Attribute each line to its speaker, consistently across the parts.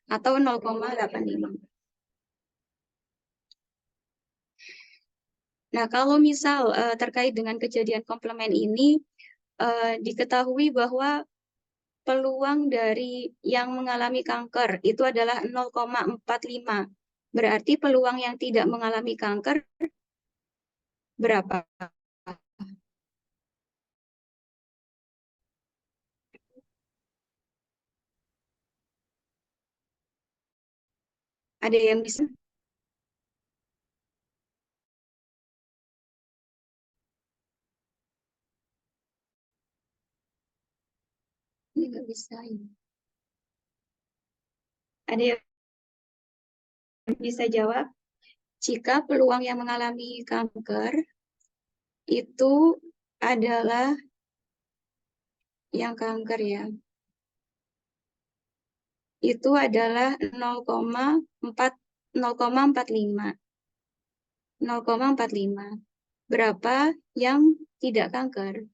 Speaker 1: atau 0,85. Nah, kalau misal terkait dengan kejadian komplement ini, diketahui bahwa peluang dari yang mengalami kanker itu adalah 0,45. Berarti peluang yang tidak mengalami kanker berapa? Ada yang bisa? Ini nggak bisa ini. Ada yang bisa jawab? Jika peluang yang mengalami kanker itu adalah yang kanker ya, itu adalah 0,45. 0,45. Berapa yang tidak kanker?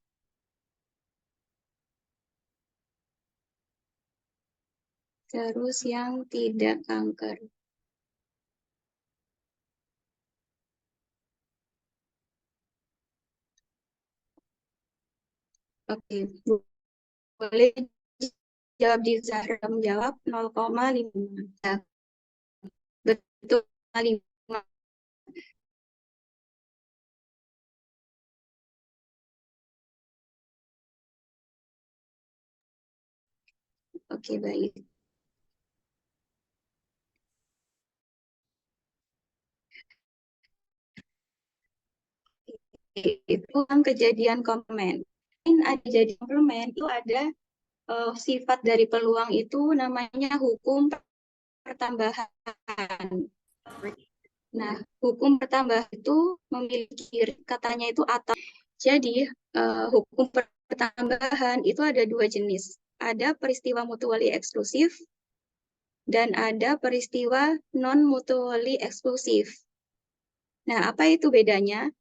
Speaker 1: Terus yang tidak kanker. Oke, boleh jawab di Zahra menjawab 0,5. Ya, betul 5. Oke, baik. Itu kan kejadian komplement. Ada kejadian komplement itu ada sifat dari peluang itu namanya hukum pertambahan. Nah, hukum pertambahan itu memiliki katanya itu atau. Jadi, hukum pertambahan itu ada dua jenis. Ada peristiwa mutually eksklusif dan ada peristiwa non-mutually eksklusif. Nah, apa itu bedanya?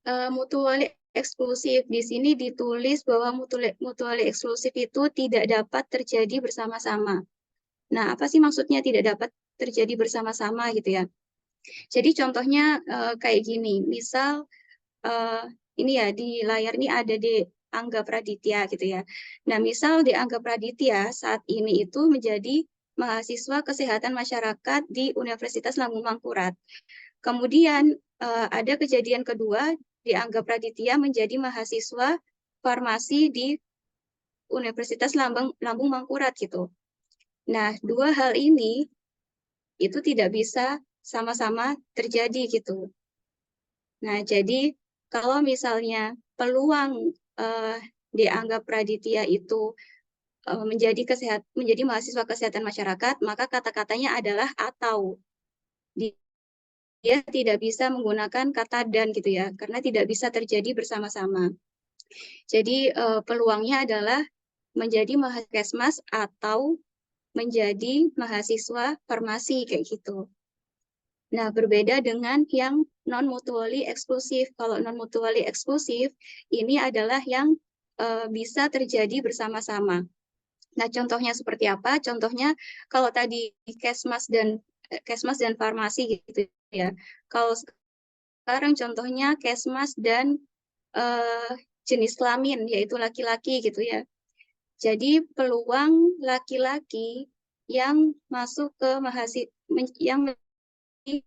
Speaker 1: Mutually eksklusif di sini ditulis bahwa mutually eksklusif itu tidak dapat terjadi bersama-sama. Nah, apa sih maksudnya tidak dapat terjadi bersama-sama gitu ya? Jadi contohnya kayak gini, misal ini ya di layar ini ada di Angga Praditya gitu ya. Nah, misal di Angga Praditya saat ini itu menjadi mahasiswa kesehatan masyarakat di Universitas Lambung Mangkurat. Kemudian ada kejadian kedua di Angga Praditya menjadi mahasiswa farmasi di Universitas Lambung Mangkurat gitu. Nah, dua hal ini itu tidak bisa sama-sama terjadi gitu. Nah, jadi kalau misalnya peluang dianggap Praditya itu menjadi mahasiswa kesehatan masyarakat, maka kata-katanya adalah atau. Dia tidak bisa menggunakan kata dan gitu ya, karena tidak bisa terjadi bersama-sama. Jadi peluangnya adalah menjadi mahasiswa atau menjadi mahasiswa farmasi kayak gitu. Nah, berbeda dengan yang non-mutually eksklusif. Kalau non-mutually eksklusif, ini adalah yang bisa terjadi bersama-sama. Nah, contohnya seperti apa? Contohnya kalau tadi kesmas dan farmasi gitu ya. Kalau sekarang contohnya kesmas dan jenis kelamin, yaitu laki-laki gitu ya. Jadi peluang laki-laki yang masuk ke yang masih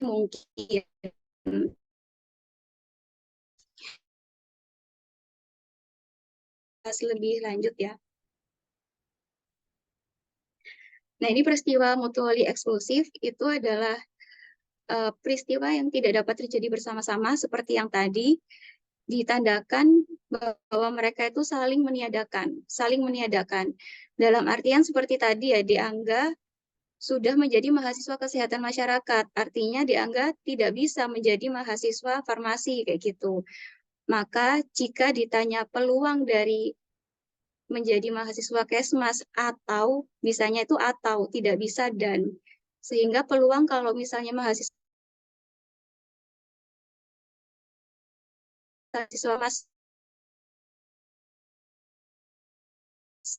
Speaker 1: mungkin lebih lanjut ya. Nah, ini peristiwa mutually eksklusif itu adalah peristiwa yang tidak dapat terjadi bersama-sama seperti yang tadi ditandakan bahwa mereka itu saling meniadakan. Dalam artian seperti tadi ya, dianggap sudah menjadi mahasiswa kesehatan masyarakat, artinya dianggap tidak bisa menjadi mahasiswa farmasi kayak gitu. Maka jika ditanya peluang dari menjadi mahasiswa kesmas atau misalnya itu atau tidak bisa dan. Sehingga peluang kalau misalnya mahasiswa mas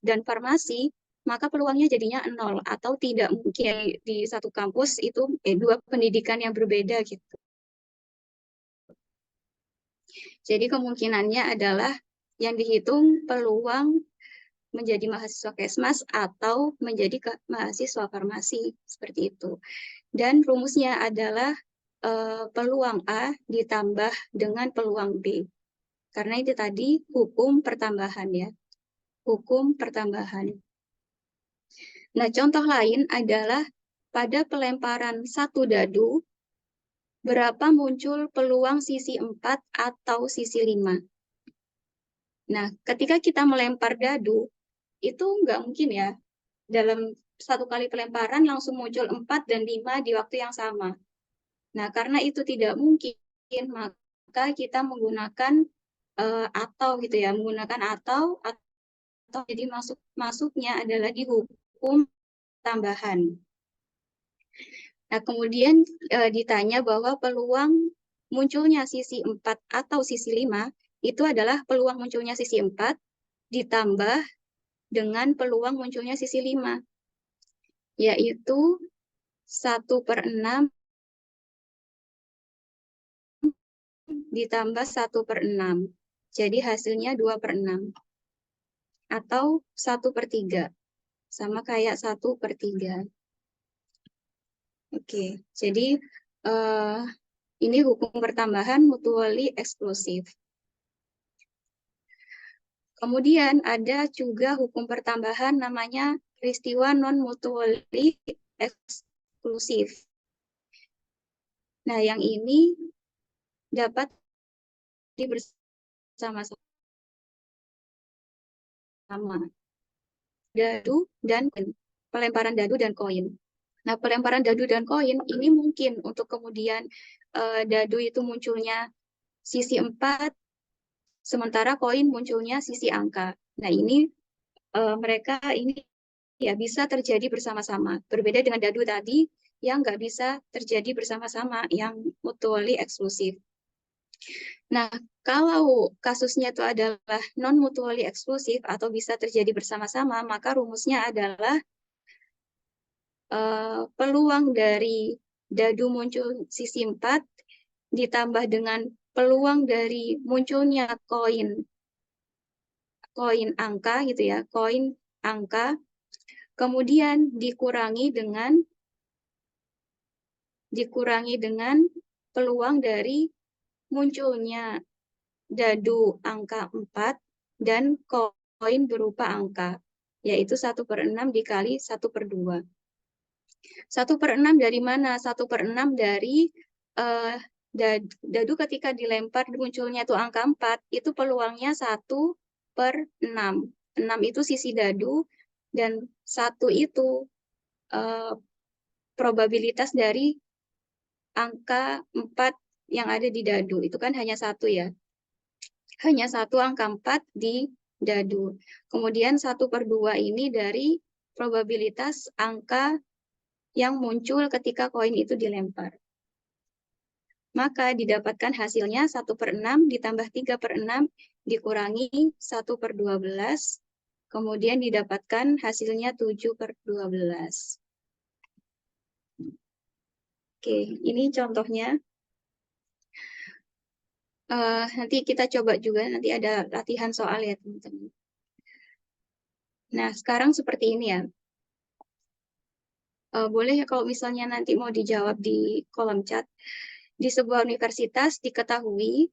Speaker 1: dan farmasi, maka peluangnya jadinya 0 atau tidak mungkin di satu kampus itu dua pendidikan yang berbeda gitu. Jadi kemungkinannya adalah yang dihitung peluang menjadi mahasiswa kesmas atau menjadi mahasiswa farmasi, seperti itu. Dan rumusnya adalah peluang A ditambah dengan peluang B. Karena itu tadi hukum pertambahan ya. Hukum pertambahan. Nah, contoh lain adalah pada pelemparan satu dadu, berapa muncul peluang sisi 4 atau sisi 5. Nah, ketika kita melempar dadu, itu nggak mungkin ya, dalam satu kali pelemparan langsung muncul 4 dan 5 di waktu yang sama. Nah, karena itu tidak mungkin, maka kita menggunakan atau gitu ya, menggunakan atau jadi masuknya adalah di hukum tambahan. Nah, kemudian ditanya bahwa peluang munculnya sisi 4 atau sisi 5 itu adalah peluang munculnya sisi 4 ditambah dengan peluang munculnya sisi 5, yaitu 1/6 ditambah 1/6. Jadi hasilnya 2/6. Atau 1/3. Sama kayak 1/3. Oke, jadi ini hukum pertambahan mutually eksklusif. Kemudian ada juga hukum pertambahan namanya peristiwa non-mutually eksklusif. Nah, yang ini dapat bersama-sama. Dadu dan pelemparan dadu dan koin. Nah, pelemparan dadu dan koin ini mungkin untuk kemudian dadu itu munculnya sisi 4, sementara koin munculnya sisi angka. Nah, ini mereka ini ya bisa terjadi bersama-sama. Berbeda dengan dadu tadi yang nggak bisa terjadi bersama-sama, yang mutually eksklusif. Nah, kalau kasusnya itu adalah non-mutually eksklusif atau bisa terjadi bersama-sama, maka rumusnya adalah peluang dari dadu muncul sisi 4 ditambah dengan peluang dari munculnya koin angka gitu ya, koin angka, kemudian dikurangi dengan peluang dari munculnya dadu angka 4 dan koin berupa angka, yaitu 1/6 dikali 1/2. 1/6 dari mana? 1/6 dari dadu ketika dilempar munculnya itu angka 4, itu peluangnya 1/6. 6 itu sisi dadu, dan 1 itu probabilitas dari angka 4 yang ada di dadu. Itu kan hanya 1 ya. Hanya 1 angka 4 di dadu. Kemudian 1/2 ini dari probabilitas angka yang muncul ketika koin itu dilempar. Maka didapatkan hasilnya 1/6 ditambah 3/6 dikurangi 1/12. Kemudian didapatkan hasilnya 7/12. Oke, ini contohnya. Nanti kita coba juga, nanti ada latihan soal ya teman-teman. Nah, sekarang seperti ini ya. Boleh ya kalau misalnya nanti mau dijawab di kolom chat. Di sebuah universitas diketahui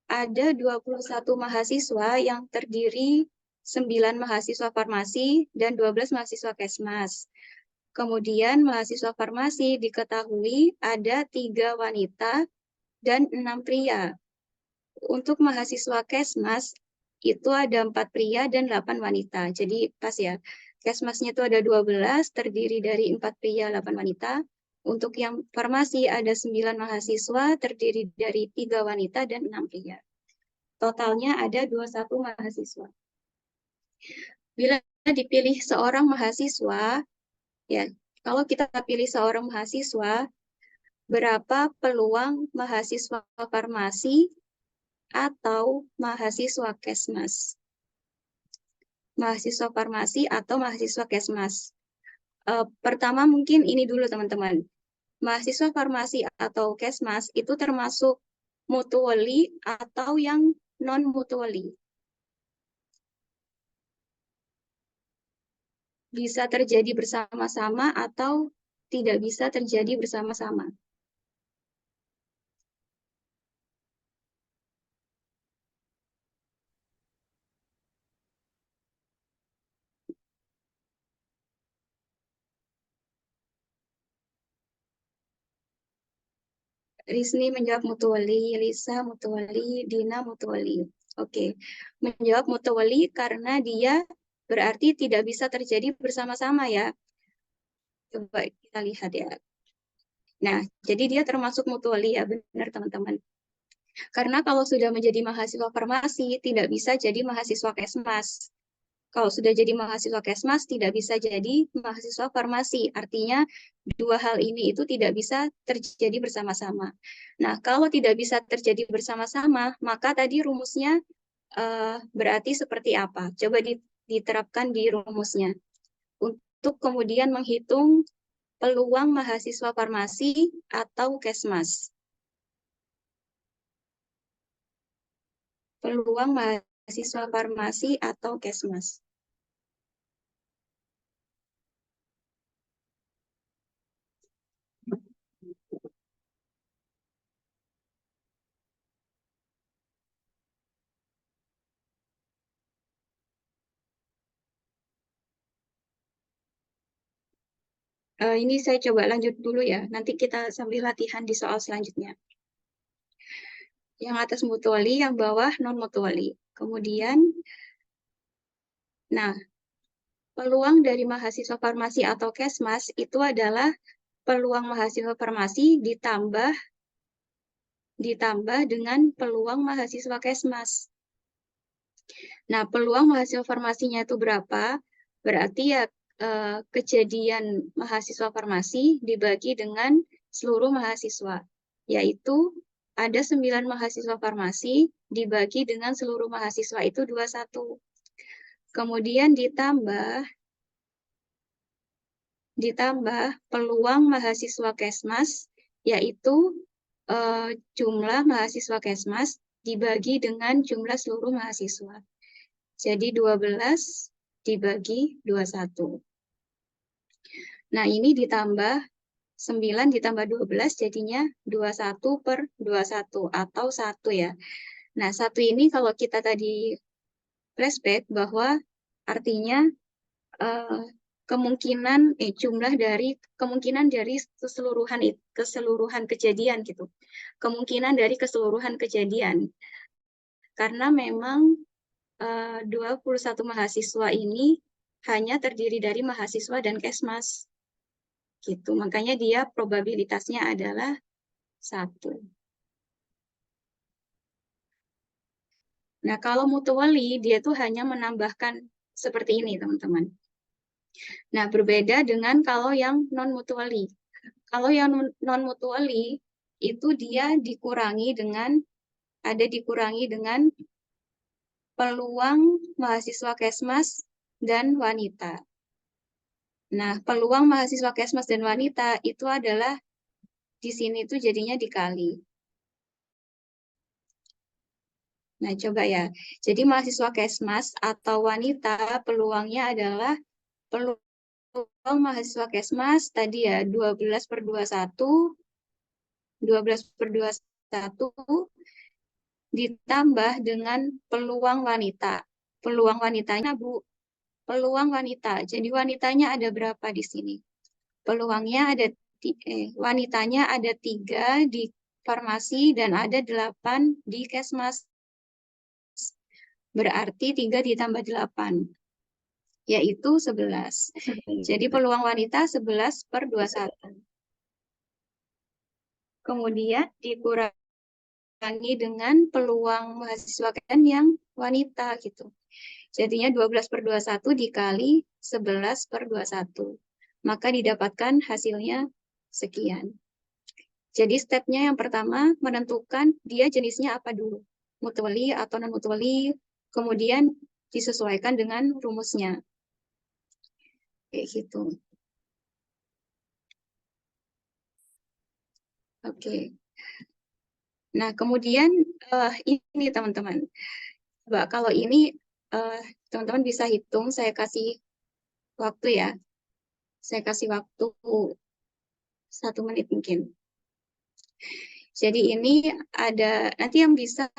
Speaker 1: ada 21 mahasiswa yang terdiri 9 mahasiswa farmasi dan 12 mahasiswa kesmas. Kemudian mahasiswa farmasi diketahui ada 3 wanita dan 6 pria. Untuk mahasiswa kesmas itu ada 4 pria dan 8 wanita. Jadi pas ya, kesmasnya itu ada 12, terdiri dari 4 pria, 8 wanita. Untuk yang farmasi ada 9 mahasiswa, terdiri dari 3 wanita dan 6 pria. Totalnya ada 21 mahasiswa. Bila dipilih seorang mahasiswa, ya Kalau kita pilih seorang mahasiswa, berapa peluang mahasiswa farmasi atau mahasiswa kesmas? Mahasiswa farmasi atau mahasiswa kesmas? Pertama mungkin ini dulu teman-teman. Mahasiswa farmasi atau kesmas itu termasuk mutually atau yang non-mutually. Bisa terjadi bersama-sama atau tidak bisa terjadi bersama-sama. Rizni menjawab mutually, Lisa mutually, Dina mutually. Oke, menjawab mutually karena dia berarti tidak bisa terjadi bersama-sama ya. Coba kita lihat ya. Nah, jadi dia termasuk mutually ya, benar teman-teman. Karena kalau sudah menjadi mahasiswa farmasi, tidak bisa jadi mahasiswa kesmas. Kalau sudah jadi mahasiswa kesmas, tidak bisa jadi mahasiswa farmasi. Artinya, dua hal ini itu tidak bisa terjadi bersama-sama. Nah, kalau tidak bisa terjadi bersama-sama, maka tadi rumusnya berarti seperti apa? Coba diterapkan di rumusnya. Untuk kemudian menghitung peluang mahasiswa farmasi atau kesmas. Peluang mahasiswa farmasi atau kesmas. Ini saya coba lanjut dulu ya. Nanti kita sambil latihan di soal selanjutnya. Yang atas mutually, yang bawah non mutually. Kemudian, nah, peluang dari mahasiswa farmasi atau kesmas itu adalah peluang mahasiswa farmasi ditambah dengan peluang mahasiswa kesmas. Nah, peluang mahasiswa farmasinya itu berapa? Berarti ya kejadian mahasiswa farmasi dibagi dengan seluruh mahasiswa, yaitu ada 9 mahasiswa farmasi dibagi dengan seluruh mahasiswa itu 21. Kemudian ditambah peluang mahasiswa kesmas, yaitu jumlah mahasiswa kesmas dibagi dengan jumlah seluruh mahasiswa. Jadi 12 dibagi 21. Nah, ini ditambah 9 ditambah 12 jadinya 21 per 21 atau 1 ya. Nah, 1 ini kalau kita tadi flashback bahwa artinya jumlah dari kemungkinan dari keseluruhan kejadian gitu. Kemungkinan dari keseluruhan kejadian. Karena memang 21 mahasiswa ini hanya terdiri dari mahasiswa dan kesmas. Gitu. Makanya dia probabilitasnya adalah 1. Nah, kalau mutually, dia tuh hanya menambahkan seperti ini, teman-teman. Nah, berbeda dengan kalau yang non-mutually. Kalau yang non-mutually, itu dia dikurangi dengan peluang mahasiswa kesmas dan wanita. Nah, peluang mahasiswa kesmas dan wanita itu adalah di sini tuh jadinya dikali. Nah, coba ya. Jadi mahasiswa kesmas atau wanita peluangnya adalah peluang mahasiswa kesmas tadi ya 12 per 21, 12 per 21 ditambah dengan peluang wanita. Peluang wanitanya, Bu. Peluang wanita. Jadi wanitanya ada berapa di sini? Peluangnya wanitanya ada 3 di farmasi dan ada 8 di kesmas. Berarti 3 ditambah 8, yaitu 11. Jadi peluang wanita 11 per 21. Kemudian dikurangi dengan peluang mahasiswa kan yang wanita gitu. Jadinya 12 per 21 dikali 11 per 21. maka didapatkan hasilnya sekian. Jadi stepnya yang pertama, menentukan dia jenisnya apa dulu, mutually atau non-mutually, kemudian disesuaikan dengan rumusnya. Kayak gitu. Oke. Nah, kemudian ini teman-teman. Coba kalau ini teman-teman bisa hitung, saya kasih waktu ya. Saya kasih waktu 1 menit mungkin. Jadi ini ada nanti yang bisa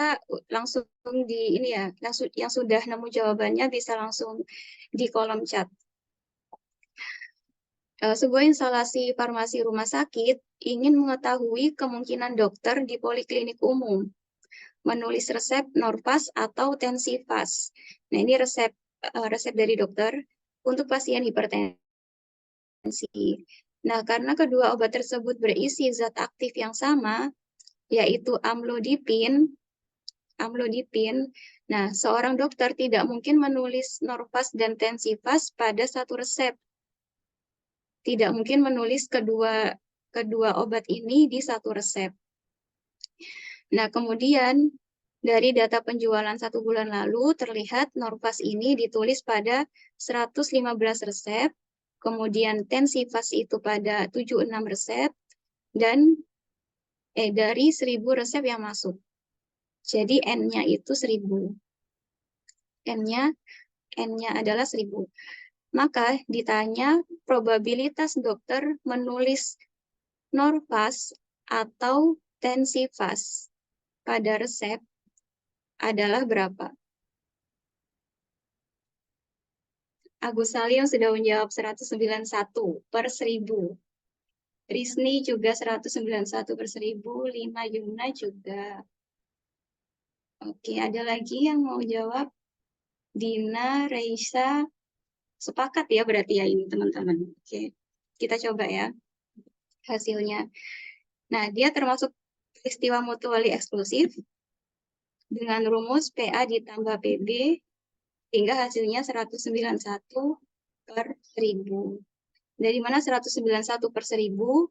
Speaker 1: langsung di ini ya, yang sudah nemu jawabannya bisa langsung di kolom chat. Sebuah instalasi farmasi rumah sakit ingin mengetahui kemungkinan dokter di poliklinik umum menulis resep Norpas atau Tensivas. Nah, ini resep dari dokter untuk pasien hipertensi. Nah, karena kedua obat tersebut berisi zat aktif yang sama, yaitu amlodipin. Nah, seorang dokter tidak mungkin menulis Norpas dan Tensivas pada satu resep. Tidak mungkin menulis kedua obat ini di satu resep. Nah, kemudian dari data penjualan 1 bulan lalu terlihat Norpas ini ditulis pada 115 resep, kemudian Tensivas itu pada 76 resep, dan dari 1000 resep yang masuk. Jadi N-nya itu 1000. N-nya adalah 1000. Maka ditanya probabilitas dokter menulis Norpas atau Tensivas pada resep adalah berapa? Agus Salim sudah menjawab 191 per 1000. Rizny juga 191 per 1000. Lina Yuna juga. Oke, ada lagi yang mau jawab? Dina, Reisa, sepakat ya berarti ya ini teman-teman. Oke, kita coba ya hasilnya. Nah, dia termasuk peristiwa mutually eksklusif dengan rumus PA ditambah PB hingga hasilnya 191 per 1000. Dari mana 191 per 1000?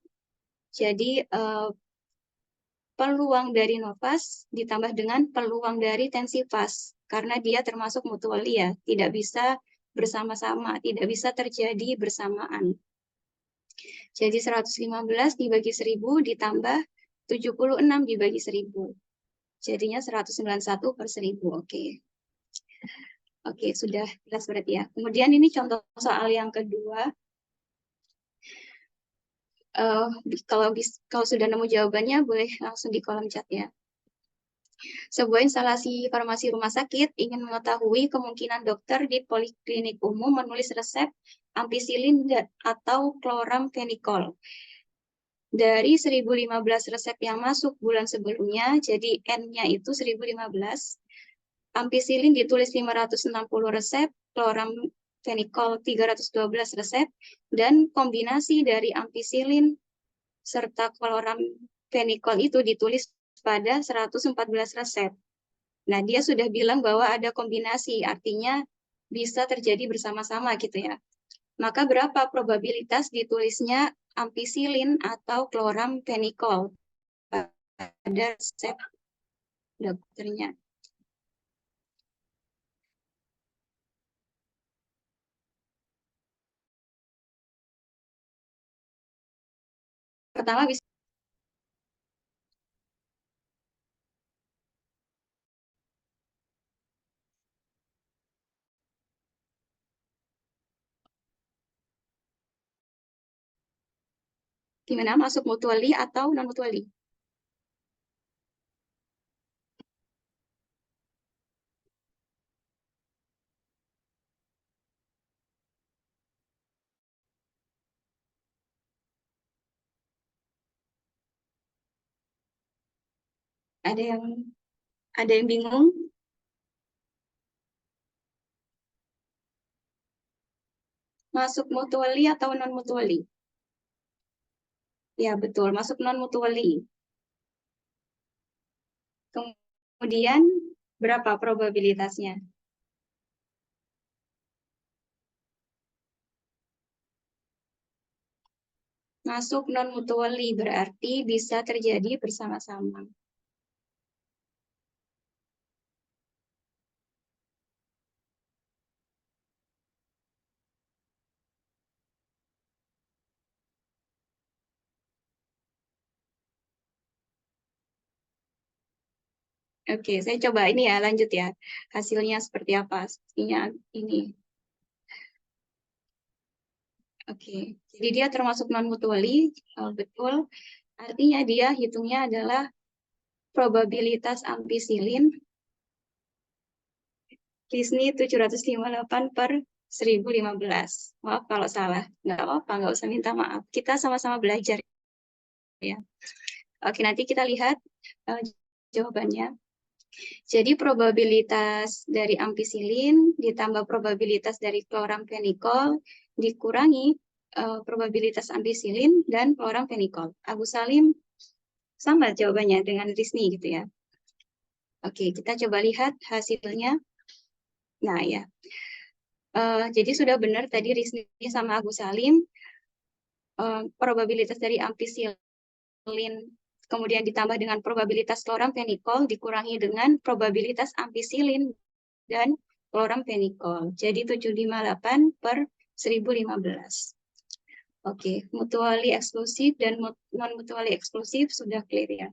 Speaker 1: Jadi peluang dari Novas ditambah dengan peluang dari Tensivas. Karena dia termasuk mutually ya, tidak bisa bersama-sama, tidak bisa terjadi bersamaan. Jadi 115 dibagi 1000 ditambah 76 dibagi 1000. Jadinya 191 per 1000. Oke. Oke, sudah jelas berarti ya. Kemudian ini contoh soal yang kedua. Kalau sudah nemu jawabannya, boleh langsung di kolom chat ya. Sebuah instalasi farmasi rumah sakit ingin mengetahui kemungkinan dokter di poliklinik umum menulis resep ampicillin atau chloramphenicol. Dari 1015 resep yang masuk bulan sebelumnya, jadi N-nya itu 1015, ampicillin ditulis 560 resep, chloramphenicol 312 resep, dan kombinasi dari ampicillin serta chloramphenicol itu ditulis pada 114 resep. Nah, dia sudah bilang bahwa ada kombinasi, artinya bisa terjadi bersama-sama gitu ya. Maka berapa probabilitas ditulisnya ampicillin atau chloramphenicol pada resep dokternya? Pertama bisa gimana, masuk mutually atau non mutually? Ada yang bingung? Masuk mutually atau non mutually? Ya, betul, masuk non mutually. Kemudian berapa probabilitasnya? masuk non-mutually, berarti bisa terjadi bersama-sama. Oke, saya coba ini ya, lanjut ya. Hasilnya seperti apa? Sepertinya ini. Oke, jadi dia termasuk non-mutually, betul. Artinya dia hitungnya adalah probabilitas ampisilin Disney 758 per 1015. Maaf kalau salah. Nggak apa-apa, nggak usah minta maaf. Kita sama-sama belajar ya. Oke, nanti kita lihat jawabannya. Jadi probabilitas dari ampicillin ditambah probabilitas dari chloramphenicol dikurangi probabilitas ampicillin dan chloramphenicol. Agus Salim sama jawabannya dengan Disney gitu ya. Oke, kita coba lihat hasilnya. Nah ya, jadi sudah benar tadi Rizny sama Agus Salim probabilitas dari ampicillin kemudian ditambah dengan probabilitas chloramphenicol dikurangi dengan probabilitas ampicillin dan chloramphenicol. Jadi 758 per 1015. Oke, mutually eksklusif dan non-mutually eksklusif sudah clear ya.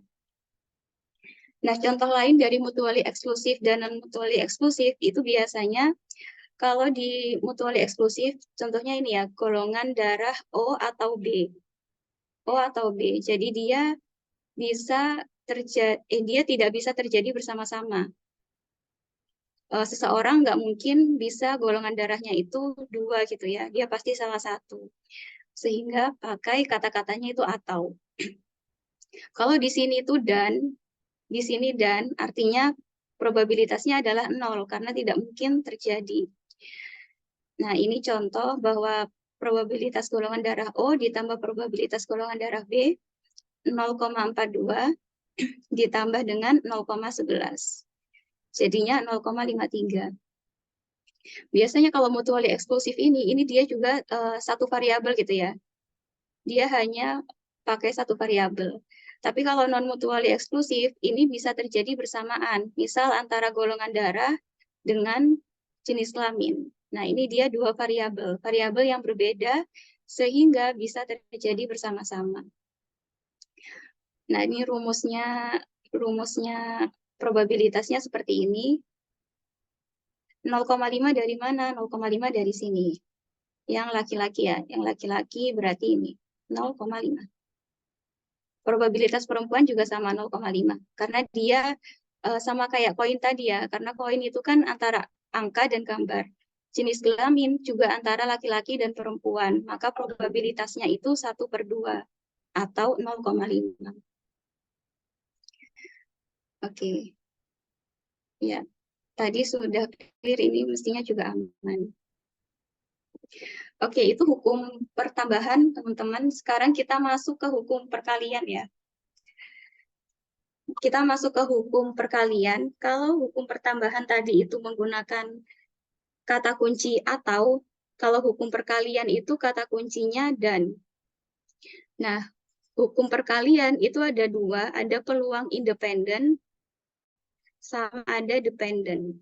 Speaker 1: Nah, contoh lain dari mutually eksklusif dan non-mutually eksklusif itu biasanya kalau di mutually eksklusif, contohnya ini ya, golongan darah O atau B. O atau B. Jadi dia dia tidak bisa terjadi bersama-sama. Seseorang nggak mungkin bisa golongan darahnya itu 2 gitu ya. Dia pasti salah satu. Sehingga pakai kata-katanya itu atau. Kalau di sini itu di sini dan artinya probabilitasnya adalah 0 karena tidak mungkin terjadi. Nah, ini contoh bahwa probabilitas golongan darah O ditambah probabilitas golongan darah B 0,42 ditambah dengan 0,11. Jadinya 0,53. Biasanya kalau mutually eksklusif ini dia juga satu variabel gitu ya. Dia hanya pakai satu variabel. Tapi kalau non-mutually eksklusif, ini bisa terjadi bersamaan. Misal antara golongan darah dengan jenis kelamin. Nah, ini dia dua variabel yang berbeda sehingga bisa terjadi bersama-sama. Nah, ini rumusnya probabilitasnya seperti ini. 0,5 dari mana? 0,5 dari sini. Yang laki-laki ya, yang laki-laki berarti ini 0,5. Probabilitas perempuan juga sama 0,5 karena dia sama kayak koin tadi ya, karena koin itu kan antara angka dan gambar. Jenis kelamin juga antara laki-laki dan perempuan, maka probabilitasnya itu 1/2 atau 0,5. Oke. Ya, tadi sudah clear, ini mestinya juga aman. Oke, itu hukum pertambahan, teman-teman. Sekarang kita masuk ke hukum perkalian ya. Kita masuk ke hukum perkalian. Kalau hukum pertambahan tadi itu menggunakan kata kunci atau, kalau hukum perkalian itu kata kuncinya dan. Nah, hukum perkalian itu ada 2, ada peluang independen sama ada dependen.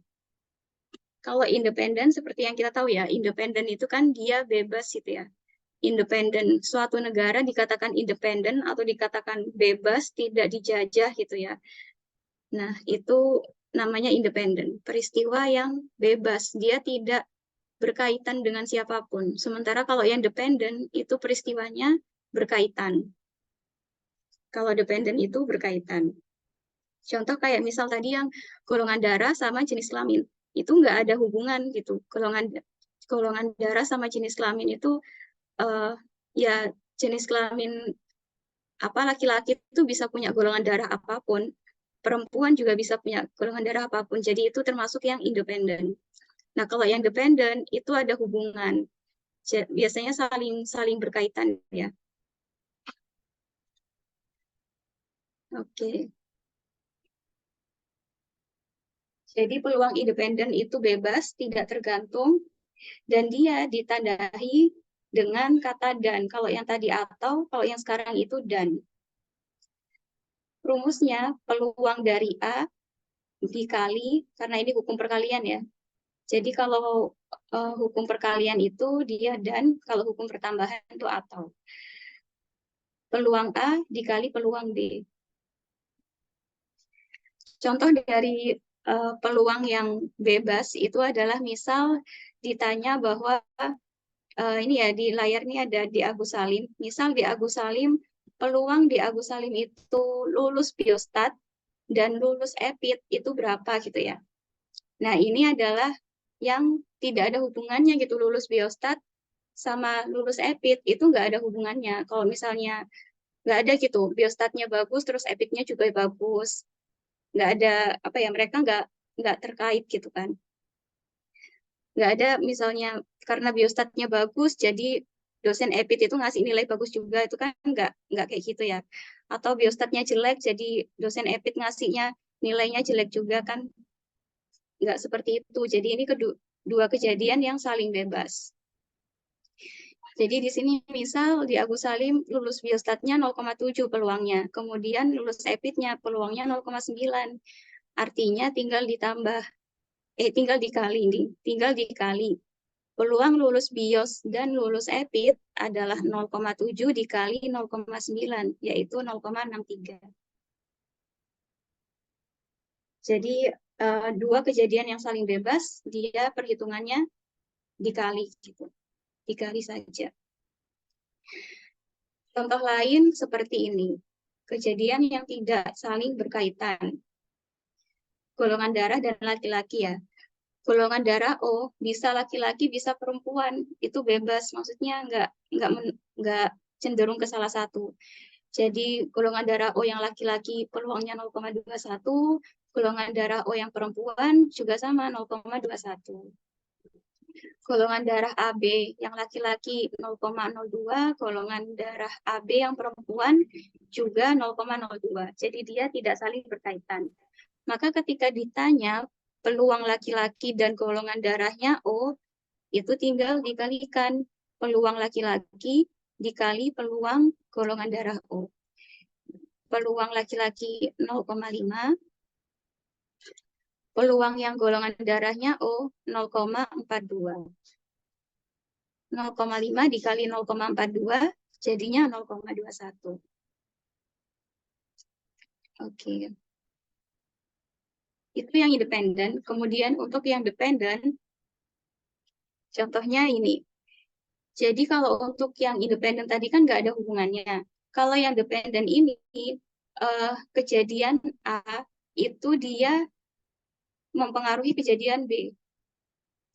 Speaker 1: Kalau independen seperti yang kita tahu ya, independen itu kan dia bebas gitu ya. Independen, suatu negara dikatakan independen atau dikatakan bebas, tidak dijajah gitu ya. Nah, itu namanya independen, peristiwa yang bebas, dia tidak berkaitan dengan siapapun. Sementara kalau yang dependen, itu peristiwanya berkaitan. Kalau dependen itu berkaitan. Contoh kayak misal tadi yang golongan darah sama jenis kelamin, itu nggak ada hubungan gitu. Golongan darah sama jenis kelamin itu ya jenis kelamin apa laki-laki itu bisa punya golongan darah apapun, perempuan juga bisa punya golongan darah apapun. Jadi itu termasuk yang independen. Nah, kalau yang dependen itu ada hubungan. Biasanya saling berkaitan ya. Oke. Jadi peluang independen itu bebas, tidak tergantung, dan dia ditandai dengan kata dan. Kalau yang tadi atau, kalau yang sekarang itu dan. Rumusnya peluang dari A dikali, karena ini hukum perkalian ya. Jadi kalau hukum perkalian itu dia dan, kalau hukum pertambahan itu atau. Peluang A dikali peluang B. Contoh dari peluang yang bebas itu adalah misal ditanya bahwa ini ya di layar ini ada di Agus Salim. Misal di Agus Salim, peluang di Agus Salim itu lulus biostat dan lulus EPIT itu berapa gitu ya. Nah ini adalah yang tidak ada hubungannya gitu, lulus biostat sama lulus EPIT itu nggak ada hubungannya. Kalau misalnya nggak ada gitu, biostatnya bagus terus EPIT-nya juga bagus, nggak ada apa ya, mereka nggak terkait gitu kan. Nggak ada misalnya karena biostatnya bagus jadi dosen EPIT itu ngasih nilai bagus juga, itu kan nggak kayak gitu ya. Atau biostatnya jelek jadi dosen EPIT ngasihnya nilainya jelek juga kan, nggak seperti itu. Jadi ini kedua kejadian yang saling bebas. Jadi di sini misal di Agus Salim lulus biostatnya 0,7 peluangnya, kemudian lulus EPIT-nya peluangnya 0,9. Artinya tinggal dikali. Peluang lulus BIOS dan lulus EPIT adalah 0,7 dikali 0,9, yaitu 0,63. Jadi dua kejadian yang saling bebas, dia perhitungannya dikali gitu. Dikali saja. Contoh lain seperti ini. Kejadian yang tidak saling berkaitan. Golongan darah dan laki-laki ya. Golongan darah O bisa laki-laki bisa perempuan, itu bebas, maksudnya nggak cenderung ke salah satu. Jadi golongan darah O yang laki-laki peluangnya 0,21, golongan darah O yang perempuan juga sama 0,21. Golongan darah AB yang laki-laki 0,02, golongan darah AB yang perempuan juga 0,02. Jadi dia tidak saling berkaitan. Maka ketika ditanya peluang laki-laki dan golongan darahnya O, itu tinggal dikalikan peluang laki-laki dikali peluang golongan darah O. Peluang laki-laki 0,5, peluang yang golongan darahnya O 0,42. 0,5 dikali 0,42 jadinya 0,21. Oke. Itu yang independen. Kemudian untuk yang dependen, contohnya ini. Jadi kalau untuk yang independen tadi kan nggak ada hubungannya. Kalau yang dependen ini, kejadian A itu dia mempengaruhi kejadian B.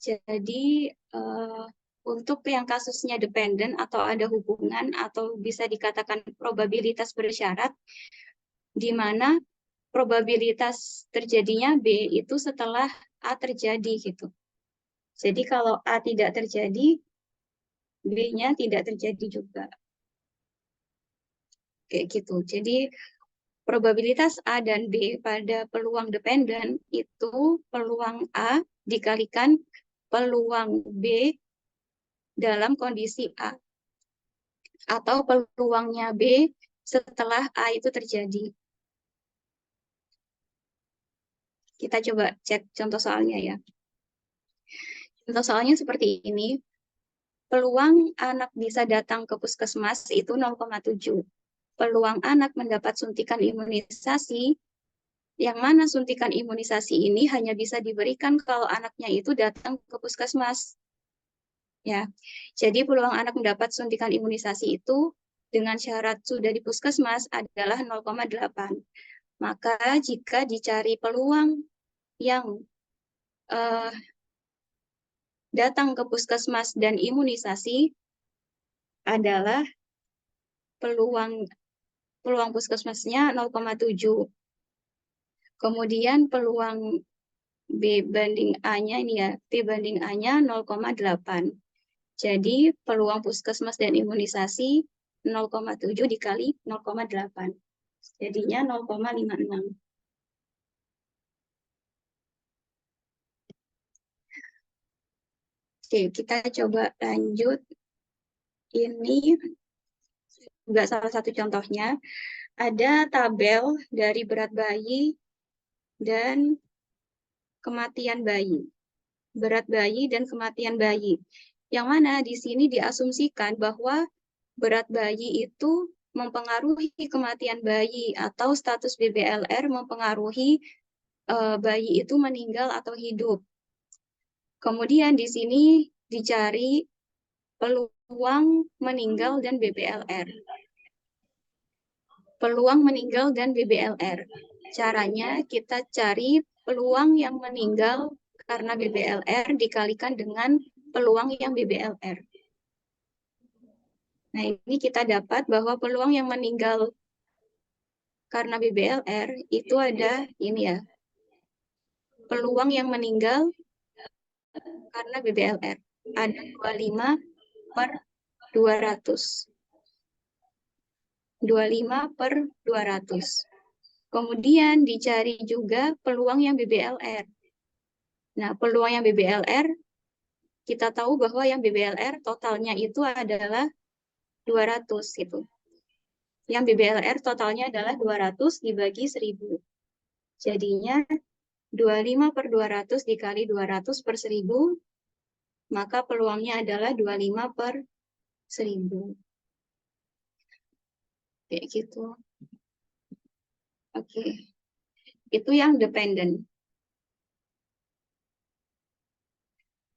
Speaker 1: Jadi untuk yang kasusnya dependen atau ada hubungan atau bisa dikatakan probabilitas bersyarat, di mana probabilitas terjadinya B itu setelah A terjadi gitu. Jadi kalau A tidak terjadi, B-nya tidak terjadi juga. Kayak gitu. Jadi probabilitas A dan B pada peluang dependen itu peluang A dikalikan peluang B dalam kondisi A. Atau peluangnya B setelah A itu terjadi. Kita coba cek contoh soalnya ya. Contoh soalnya seperti ini. Peluang anak bisa datang ke puskesmas itu 0,7. Peluang anak mendapat suntikan imunisasi, yang mana suntikan imunisasi ini hanya bisa diberikan kalau anaknya itu datang ke puskesmas. Ya, jadi peluang anak mendapat suntikan imunisasi itu dengan syarat sudah di puskesmas adalah 0,8. Maka jika dicari peluang yang datang ke puskesmas dan imunisasi adalah peluang puskesmasnya 0,7. Kemudian peluang B banding A-nya ini ya, P banding A-nya 0,8. Jadi peluang puskesmas dan imunisasi 0,7 dikali 0,8. Jadinya 0,56. Oke, kita coba lanjut. ini juga salah satu contohnya. Ada tabel dari berat bayi dan kematian bayi. Berat bayi dan kematian bayi. Yang mana di sini diasumsikan bahwa berat bayi itu mempengaruhi kematian bayi atau status BBLR mempengaruhi bayi itu meninggal atau hidup. Kemudian di sini dicari peluang meninggal dan BBLR. Peluang meninggal dan BBLR. Caranya kita cari peluang yang meninggal karena BBLR dikalikan dengan peluang yang BBLR. Nah, ini kita dapat bahwa peluang yang meninggal karena BBLR itu ada ini ya. Peluang yang meninggal karena BBLR ada 25 per 200. 25 per 200. Kemudian dicari juga peluang yang BBLR. Nah, peluang yang BBLR, kita tahu bahwa yang BBLR totalnya itu adalah 200 gitu. Yang BBLR totalnya adalah 200 dibagi 1000. Jadinya 25 per 200 dikali 200 per 1000, maka peluangnya adalah 25 per 1000. Kayak gitu. Oke. Itu yang dependent.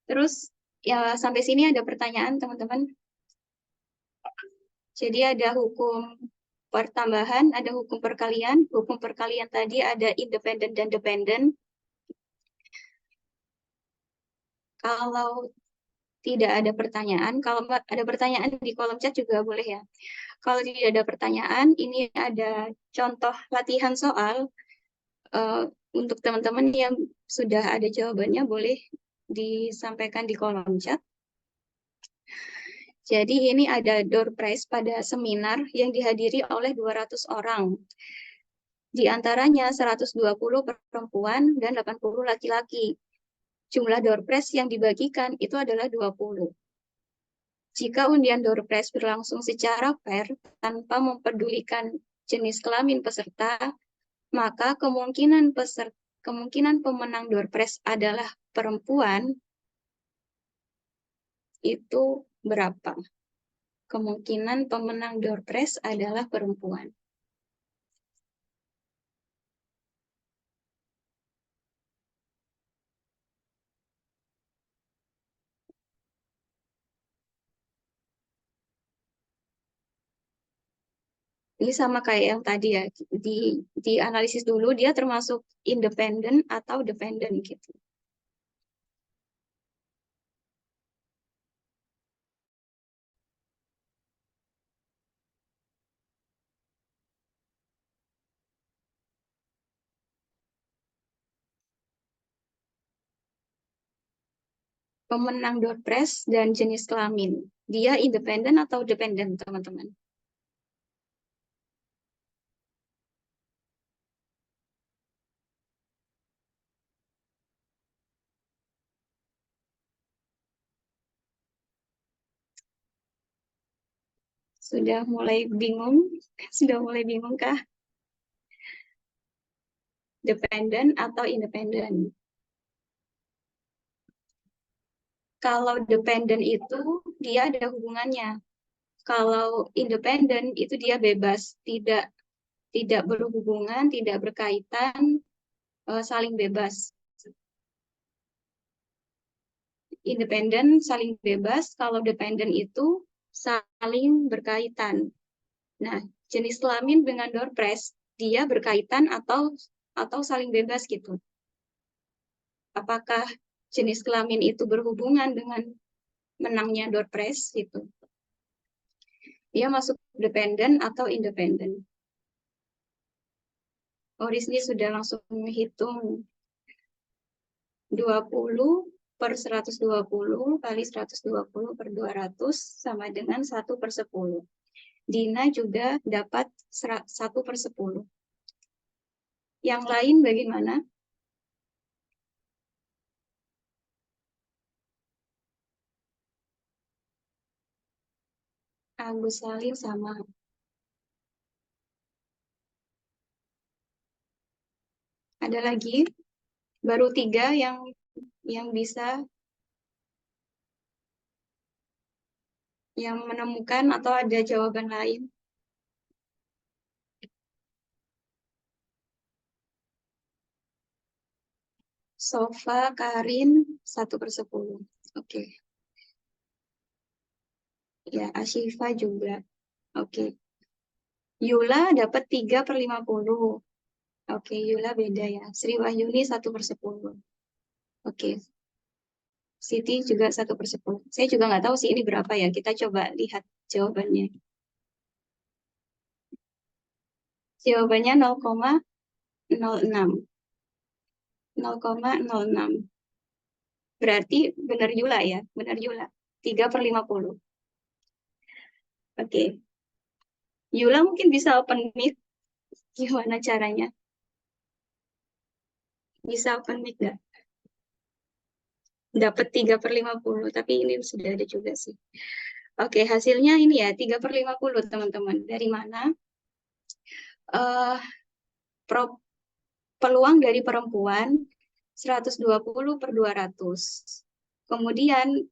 Speaker 1: Terus ya sampai sini ada pertanyaan teman-teman. Jadi ada hukum pertambahan, ada hukum perkalian. Hukum perkalian tadi ada independent dan dependent. Kalau tidak ada pertanyaan, kalau ada pertanyaan di kolom chat juga boleh ya. Kalau tidak ada pertanyaan, ini ada contoh latihan soal. Untuk teman-teman yang sudah ada jawabannya, boleh disampaikan di kolom chat. Jadi ini ada door prize pada seminar yang dihadiri oleh 200 orang. Di antaranya 120 perempuan dan 80 laki-laki. Jumlah door prize yang dibagikan itu adalah 20. Jika undian door prize berlangsung secara fair tanpa mempedulikan jenis kelamin peserta, maka kemungkinan pemenang door prize adalah perempuan itu berapa? Kemungkinan pemenang door prize adalah perempuan. Ini sama kayak yang tadi ya, di analisis dulu dia termasuk independen atau dependent gitu. Pemenang door prize dan jenis kelamin. Dia independen atau dependent, teman-teman? Sudah mulai bingung? Sudah mulai bingung kah? Dependent atau independen? Kalau dependent itu dia ada hubungannya. Kalau independen itu dia bebas, tidak berhubungan, tidak berkaitan, saling bebas. Independen saling bebas, kalau dependen itu saling berkaitan. Nah, jenis kelamin dengan door prize dia berkaitan atau saling bebas gitu. Apakah jenis kelamin itu berhubungan dengan menangnya door prize gitu? Dia masuk dependen atau independen? Oh, di sini sudah langsung menghitung 20 per 120 kali 120 per 200 sama dengan 1 per 10. Dina juga dapat 1 per 10. Yang lain bagaimana? Agus Salim sama. Ada lagi? Baru 3 yang bisa yang menemukan atau ada jawaban lain? Sofa, Karin, 1/10. Oke. Ya, Ashifa juga. Oke. Yula dapat 3/50. Oke, Yula beda ya. Sri Wahyuni 1/10. Oke. Siti juga 1/10. Saya juga nggak tahu sih ini berapa ya. Kita coba lihat jawabannya. Jawabannya 0,06. 0,06. Berarti benar Yula ya. Benar Yula. 3/50. Oke. Yula mungkin bisa open mic. Gimana caranya? Bisa open mic nggak? Dapat 3/50. Tapi ini sudah ada juga sih. Oke, hasilnya ini ya. 3/50 teman-teman. Dari mana? Peluang dari perempuan 120/200. Kemudian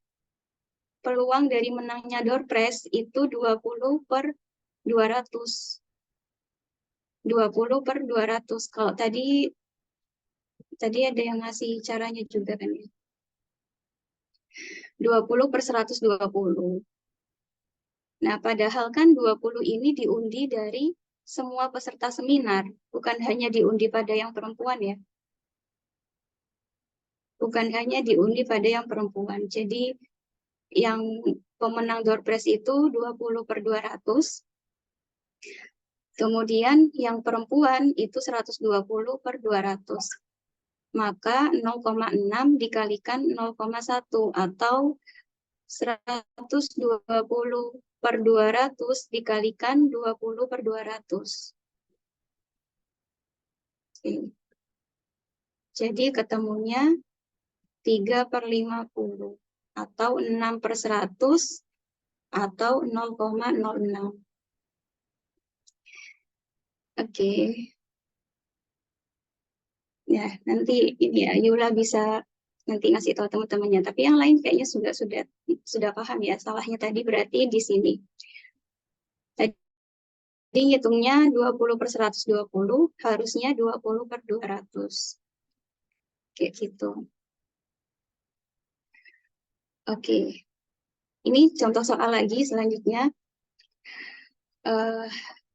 Speaker 1: peluang dari menangnya door prize itu 20/200. 20/200. Kalau tadi ada yang ngasih caranya juga kan ya. 20/120. Nah, padahal kan 20 ini diundi dari semua peserta seminar, bukan hanya diundi pada yang perempuan ya. Bukan hanya diundi pada yang perempuan. Jadi yang pemenang door prize itu 20/200. Kemudian yang perempuan itu 120/200. Maka 0,6 dikalikan 0,1 atau 120/200 dikalikan 20/200. Jadi ketemunya 3/50 atau 6/100 atau 0,06. Oke. Ya, nanti ini ya Yula bisa nanti ngasih tahu teman-temannya. Tapi yang lain kayaknya sudah paham ya. Salahnya tadi berarti di sini. Tadi hitungnya 20/120, harusnya 20/200. Kayak gitu. Oke. Ini contoh soal lagi selanjutnya.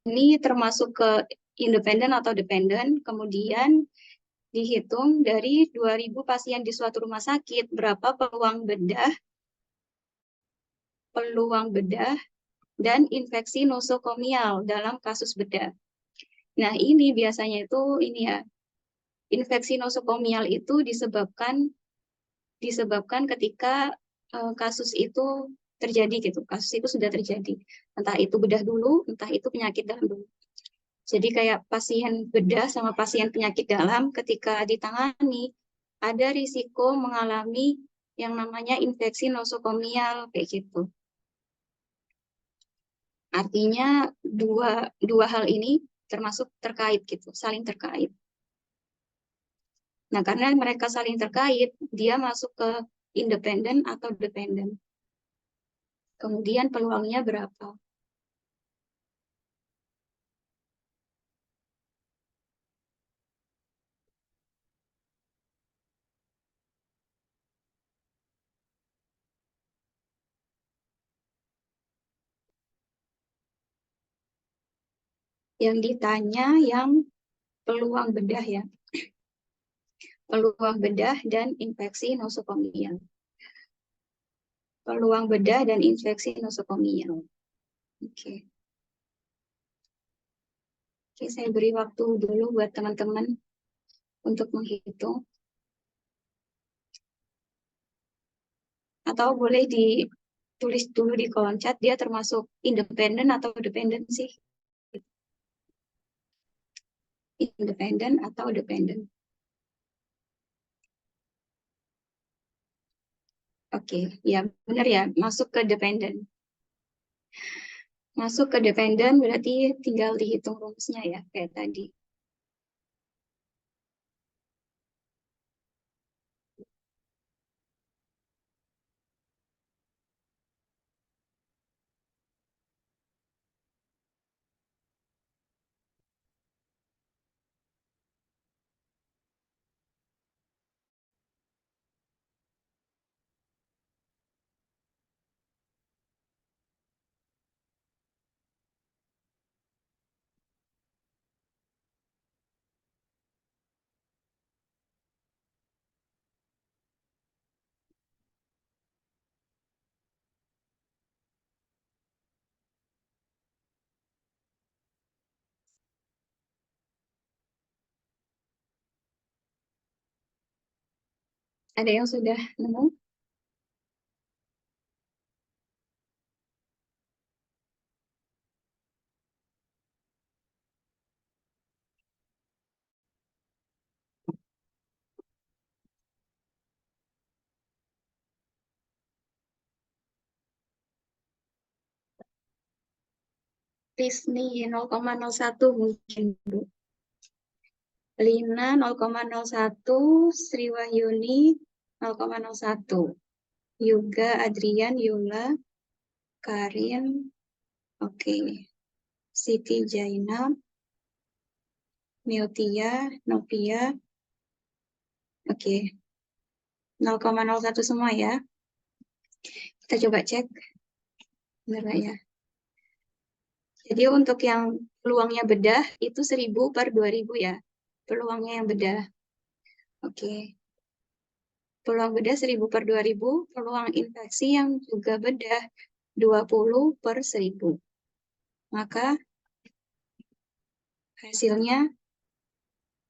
Speaker 1: Ini termasuk ke independen atau dependen, kemudian dihitung dari 2.000 pasien di suatu rumah sakit, berapa peluang bedah dan infeksi nosokomial dalam kasus bedah. Nah, ini biasanya itu ini ya, infeksi nosokomial itu disebabkan ketika kasus itu terjadi gitu. Kasus itu sudah terjadi. Entah itu bedah dulu, entah itu penyakit dalam dulu. Jadi kayak pasien bedah sama pasien penyakit dalam ketika ditangani ada risiko mengalami yang namanya infeksi nosokomial kayak gitu. Artinya dua hal ini termasuk terkait gitu, saling terkait. Nah, karena mereka saling terkait, dia masuk ke independen atau dependen. Kemudian peluangnya berapa? Yang ditanya yang peluang bedah ya. Peluang bedah dan infeksi nosokomial. Peluang bedah dan infeksi nosokomial. Oke. Oke, saya beri waktu dulu buat teman-teman untuk menghitung. Atau boleh ditulis dulu di kolom chat, dia termasuk independen atau dependen sih? Independen atau dependen? Oke, ya benar ya, masuk ke dependen. Masuk ke dependen berarti tinggal dihitung rumusnya ya, kayak tadi. Ada yang sudah nemu? Disney 0,01 mungkin, Bu. Lina 0,01, Sriwahyuni 0,01. Yuga, Adrian, Yula, Karin, oke. Siti Jainab, Miltia, Novia, oke. 0,01 semua ya. Kita coba cek. Benar nggak ya? Jadi untuk yang peluangnya bedah itu 1000 per 2000 ya. Peluangnya yang bedah. Oke. Peluang bedah 1000 per 2000. Peluang infeksi yang juga bedah 20 per 1000. Maka hasilnya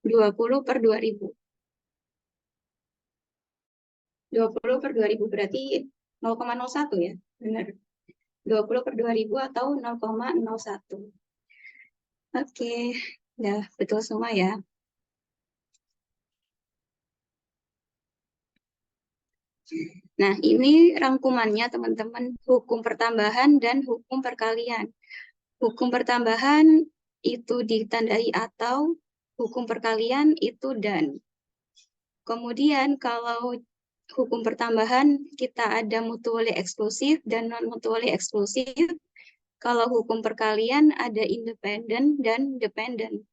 Speaker 1: 20 per 2000. 20 per 2000 berarti 0,01 ya. Benar. 20 per 2000 atau 0,01. Oke. Udah betul semua ya. Nah, ini rangkumannya teman-teman, hukum pertambahan dan hukum perkalian. Hukum pertambahan itu ditandai atau, hukum perkalian itu dan. Kemudian kalau hukum pertambahan kita ada mutually eksklusif dan non-mutually eksklusif. Kalau hukum perkalian ada independen dan dependen.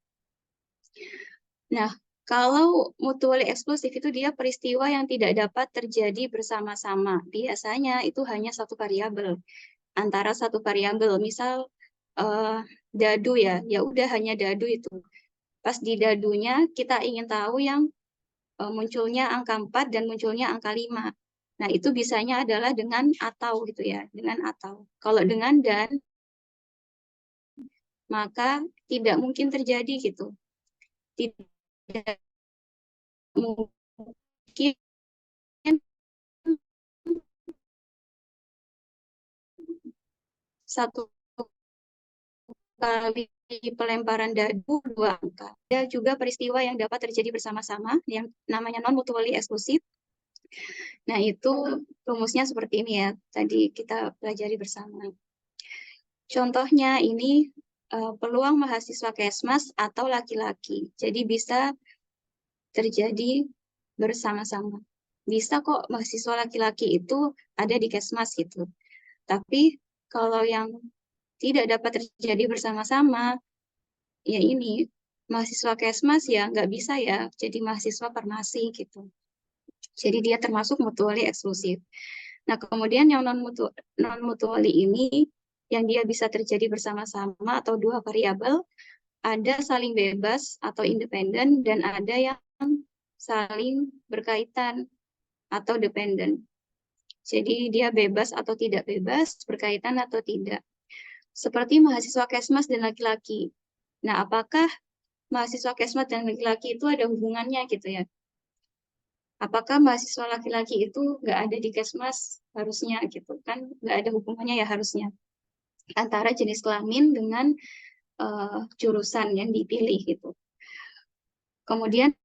Speaker 1: Nah, kalau mutually eksklusif itu dia peristiwa yang tidak dapat terjadi bersama-sama. Biasanya itu hanya satu variabel. Antara satu variabel, misal dadu ya, ya udah hanya dadu itu. Pas di dadunya kita ingin tahu yang munculnya angka 4 dan munculnya angka 5. Nah, itu bisanya adalah dengan atau gitu ya, dengan atau. Kalau dengan dan, maka tidak mungkin terjadi gitu. Tidak mungkin satu kali pelemparan dadu 2 angka. Ada juga peristiwa yang dapat terjadi bersama-sama yang namanya non-mutually eksklusif. Nah, itu rumusnya seperti ini ya. Tadi kita pelajari bersama. Contohnya ini peluang mahasiswa Kesmas atau laki-laki. Jadi bisa terjadi bersama-sama. Bisa kok mahasiswa laki-laki itu ada di Kesmas gitu. Tapi kalau yang tidak dapat terjadi bersama-sama, ya ini mahasiswa Kesmas ya nggak bisa ya jadi mahasiswa farmasi gitu. Jadi dia termasuk mutually eksklusif. Nah, kemudian yang non-mutually ini yang dia bisa terjadi bersama-sama atau dua variabel, ada saling bebas atau independen dan ada yang saling berkaitan atau dependen. Jadi dia bebas atau tidak bebas, berkaitan atau tidak. Seperti mahasiswa Kesmas dan laki-laki. Nah, apakah mahasiswa Kesmas dan laki-laki itu ada hubungannya gitu ya? Apakah mahasiswa laki-laki itu nggak ada di Kesmas? Harusnya gitu kan, nggak ada hubungannya ya harusnya. Antara jenis kelamin dengan jurusan yang dipilih gitu. Kemudian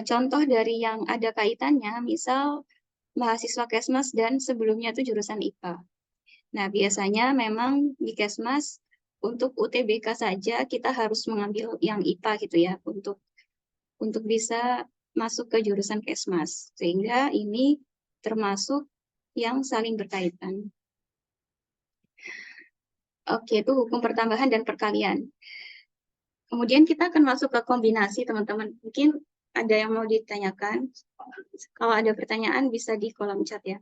Speaker 1: contoh dari yang ada kaitannya, misal mahasiswa Kesmas dan sebelumnya itu jurusan IPA. Nah, biasanya memang di Kesmas untuk UTBK saja kita harus mengambil yang IPA gitu ya untuk bisa masuk ke jurusan Kesmas. Sehingga ini termasuk yang saling berkaitan. Oke, itu hukum pertambahan dan perkalian. Kemudian kita akan masuk ke kombinasi, teman-teman. Mungkin ada yang mau ditanyakan. Kalau ada pertanyaan bisa di kolom chat ya.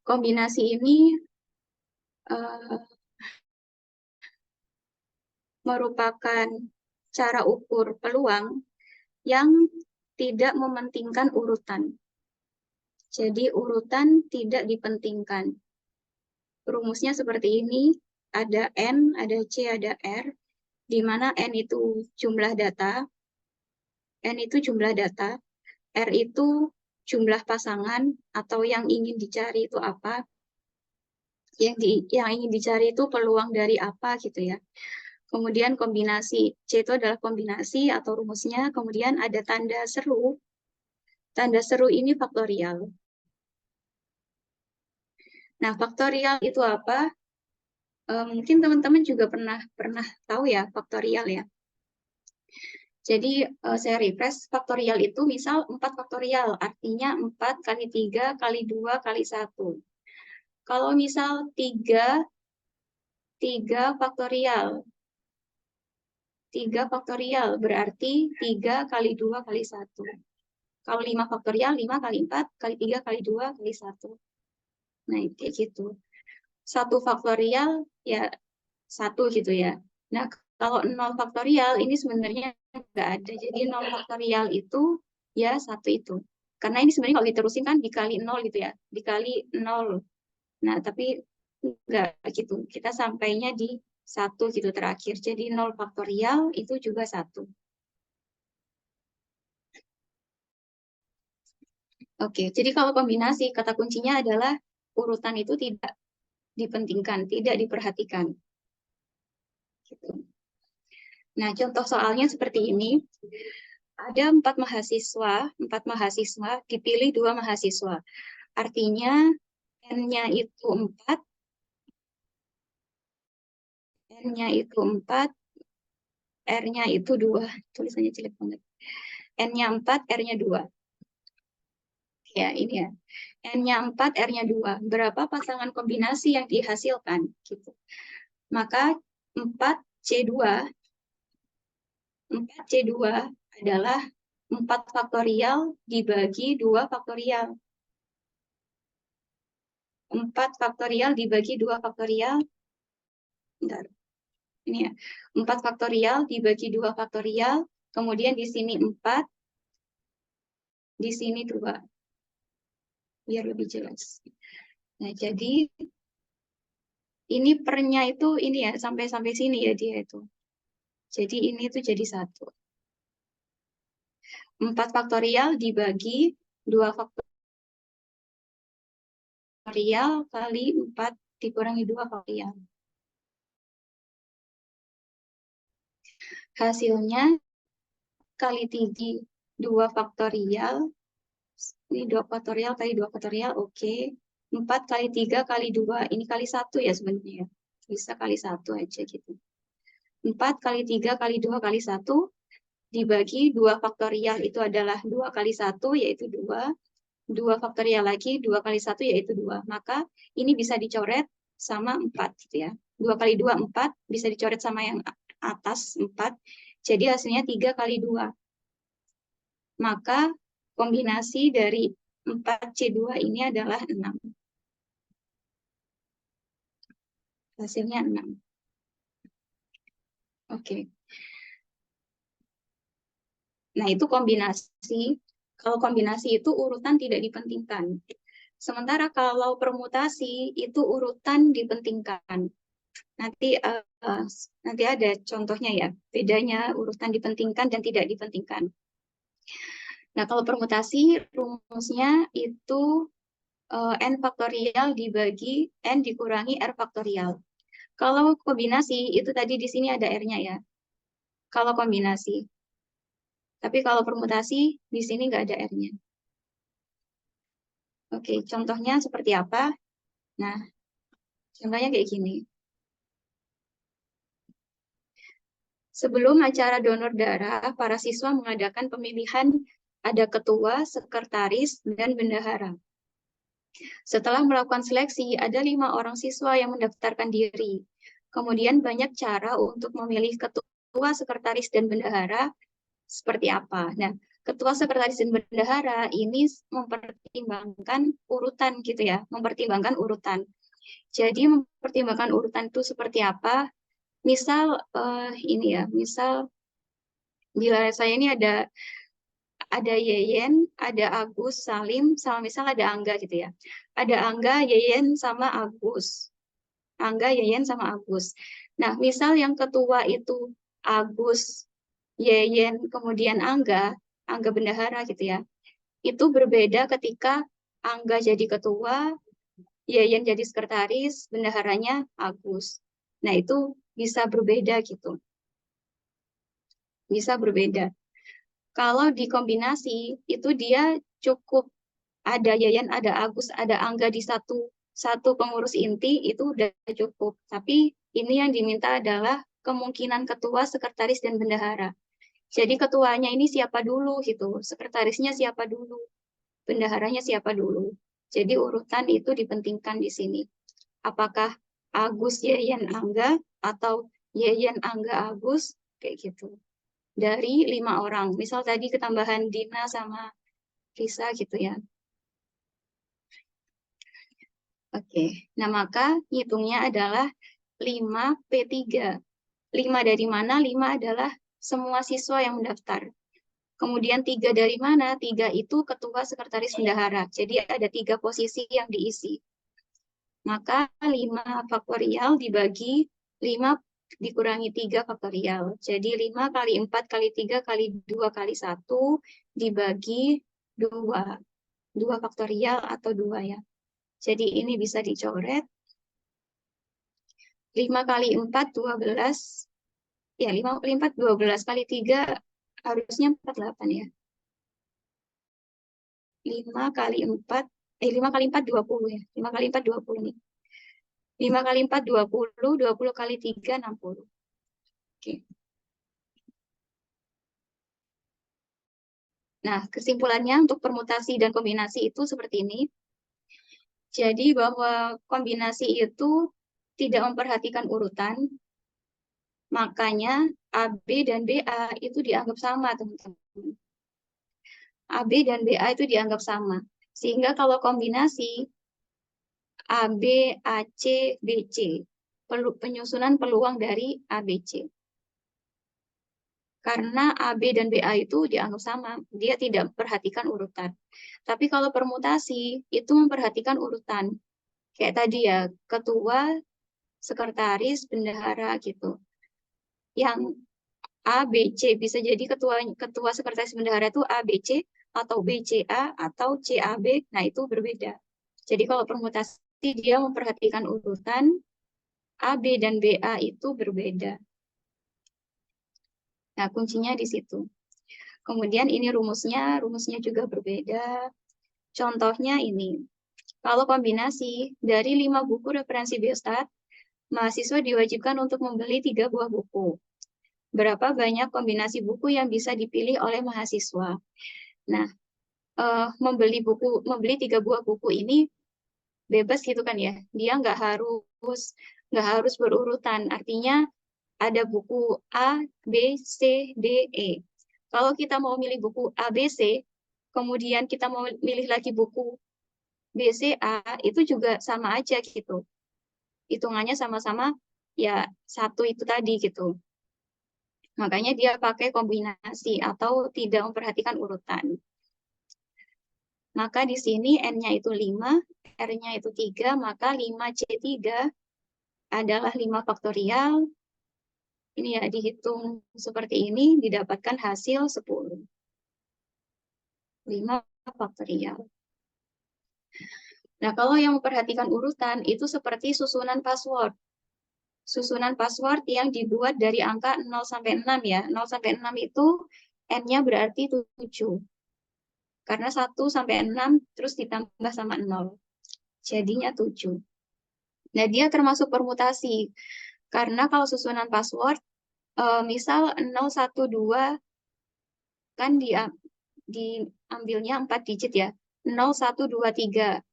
Speaker 1: Kombinasi ini merupakan cara ukur peluang yang tidak mementingkan urutan. Jadi urutan tidak dipentingkan. Rumusnya seperti ini, ada N, ada C, ada R, di mana N itu jumlah data, N itu jumlah data, R itu jumlah pasangan atau yang ingin dicari itu apa, yang ingin dicari itu peluang dari apa gitu ya. Kemudian kombinasi, C itu adalah kombinasi atau rumusnya, kemudian ada tanda seru. Tanda seru ini faktorial. Nah, faktorial itu apa? Mungkin teman-teman juga pernah tahu ya faktorial ya. Jadi saya refresh, faktorial itu misal 4 faktorial, artinya 4 kali 3 kali 2 kali 1. Kalau misal 3 faktorial, 3 faktorial berarti 3 kali 2 kali 1. Kalau 5 faktorial, 5 kali 4 kali 3 kali 2 kali 1. Nah, kayak gitu. 1 faktorial ya 1 gitu ya. Nah, kalau 0 faktorial ini sebenarnya nggak ada. Jadi 0 faktorial itu ya 1 itu. Karena ini sebenarnya kalau diterusin kan dikali 0 gitu ya. Dikali 0. Nah, tapi nggak gitu. Kita sampainya di 1 gitu terakhir. Jadi 0 faktorial itu juga 1. Oke, jadi kalau kombinasi, kata kuncinya adalah urutan itu tidak dipentingkan, tidak diperhatikan. Gitu. Nah, contoh soalnya seperti ini. Ada 4 mahasiswa, dipilih 2 mahasiswa. Artinya N-nya itu 4, N-nya itu 4, R-nya itu 2. Tulisannya jelek banget. N-nya 4, R-nya 2. Ya, ini ya. N-nya 4, R-nya 2. Berapa pasangan kombinasi yang dihasilkan? Gitu. Maka 4C2 adalah 4 faktorial dibagi 2 faktorial. 4 faktorial dibagi 2 faktorial. Bentar. Ini ya. 4 faktorial dibagi 2 faktorial. Kemudian di sini 4. Di sini 2. Biar lebih jelas. Nah, jadi ini pernya itu ini ya. Sampai sini ya dia itu. Jadi ini tuh jadi 1. 4 faktorial dibagi 2 faktorial kali 4 dikurangi 2 faktorial. Hasilnya kali 2 faktorial. Ini 2 faktorial kali 2 faktorial, oke. 4 kali 3 kali 2. Ini kali 1 ya sebenarnya. Bisa kali 1 aja gitu. 4 kali 3 kali 2 kali 1 dibagi 2 faktorial itu adalah 2 kali 1 yaitu 2. 2 faktorial lagi 2 kali 1 yaitu 2. Maka ini bisa dicoret sama 4 gitu ya. 2 kali 2 4 bisa dicoret sama yang atas 4. Jadi hasilnya 3 kali 2. Maka kombinasi dari 4C2 ini adalah 6. Hasilnya 6. Oke. Nah, itu kombinasi. Kalau kombinasi itu urutan tidak dipentingkan. Sementara kalau permutasi itu urutan dipentingkan. Nanti ada contohnya ya, bedanya urutan dipentingkan dan tidak dipentingkan. Nah, kalau permutasi rumusnya itu N faktorial dibagi N dikurangi R faktorial. Kalau kombinasi itu tadi di sini ada R-nya ya. Kalau kombinasi. Tapi kalau permutasi di sini nggak ada R-nya. Oke, contohnya seperti apa? Nah, Contohnya kayak gini. Sebelum acara donor darah, para siswa mengadakan pemilihan ada ketua, sekretaris, dan bendahara. Setelah melakukan seleksi, ada 5 orang siswa yang mendaftarkan diri. Kemudian banyak cara untuk memilih ketua, sekretaris, dan bendahara seperti apa. Nah, ketua, sekretaris, dan bendahara ini mempertimbangkan urutan gitu ya, mempertimbangkan urutan. Jadi mempertimbangkan urutan itu seperti apa? Misal ini ya, misal di layar saya ini ada Yeyen, ada Agus, Salim, sama misal ada Angga gitu ya. Ada Angga, Yeyen, sama Agus. Angga, Yeyen, sama Agus. Nah, misal yang ketua itu Agus, Yeyen, kemudian Angga bendahara gitu ya. Itu berbeda ketika Angga jadi ketua, Yeyen jadi sekretaris, bendaharanya Agus. Nah, itu bisa berbeda gitu. Bisa berbeda. Kalau dikombinasi, itu dia cukup ada Yayan, ada Agus, ada Angga di satu pengurus inti, itu udah cukup. Tapi ini yang diminta adalah kemungkinan ketua, sekretaris, dan bendahara. Jadi ketuanya ini siapa dulu gitu, sekretarisnya siapa dulu, bendaharanya siapa dulu. Jadi urutan itu dipentingkan di sini. Apakah Agus, Yayan, Angga, atau Yayan, Angga, Agus, kayak gitu. Dari 5 orang. Misal tadi ketambahan Dina sama Risa gitu ya. Oke, nah maka hitungnya adalah 5P3. 5 dari mana? 5 adalah semua siswa yang mendaftar. Kemudian 3 dari mana? 3 itu ketua, sekretaris, bendahara. Jadi ada 3 posisi yang diisi. Maka 5 faktorial dibagi 5 dikurangi 3 faktorial. Jadi 5 kali 4 kali 3 kali 2 kali 1 dibagi 2. 2 faktorial atau 2 ya. Jadi ini bisa dicoret. 5 kali 4, 12. Ya, 5 kali 4, 12 kali 3, harusnya 48 ya. 5 kali 4, 5 kali 4, 20 ya. 5 kali 4, 20 nih. 5 kali 4, 20, 20 kali 3, 60. Oke. Nah, kesimpulannya untuk permutasi dan kombinasi itu seperti ini. Jadi bahwa kombinasi itu tidak memperhatikan urutan, makanya AB dan BA itu dianggap sama, teman-teman. AB dan BA itu dianggap sama. Sehingga kalau kombinasi AB, AC, BC, penyusunan peluang dari ABC. Karena AB dan BA itu dianggap sama, dia tidak memperhatikan urutan. Tapi kalau permutasi, itu memperhatikan urutan. Kayak tadi ya, ketua, sekretaris, bendahara gitu. Yang ABC bisa jadi ketua sekretaris bendahara itu ABC atau BCA atau CAB, nah itu berbeda. Jadi kalau permutasi dia memperhatikan urutan, AB dan BA itu berbeda. Nah, kuncinya di situ. Kemudian ini rumusnya juga berbeda. Contohnya ini, kalau kombinasi dari 5 buku referensi biostat, mahasiswa diwajibkan untuk membeli 3 buah buku. Berapa banyak kombinasi buku yang bisa dipilih oleh mahasiswa? Nah, membeli 3 buah buku ini bebas gitu kan ya. Dia nggak harus berurutan. Artinya ada buku A, B, C, D, E. Kalau kita mau milih buku A, B, C, kemudian kita mau milih lagi buku B, C, A, itu juga sama aja gitu. Hitungannya sama-sama ya satu itu tadi gitu. Makanya dia pakai kombinasi atau tidak memperhatikan urutan. Maka di sini N-nya itu 5, R-nya itu 3, maka 5C3 adalah 5 faktorial. Ini ya dihitung seperti ini, didapatkan hasil 10. 5 faktorial. Nah, kalau yang memperhatikan urutan, itu seperti susunan password. Susunan password yang dibuat dari angka 0 sampai 6 ya. 0 sampai 6 itu N-nya berarti 7. Karena 1 sampai 6 terus ditambah sama 0. Jadinya 7. Nah, dia termasuk permutasi. Karena kalau susunan password, misal 012 kan diambilnya 4 digit ya. 0123.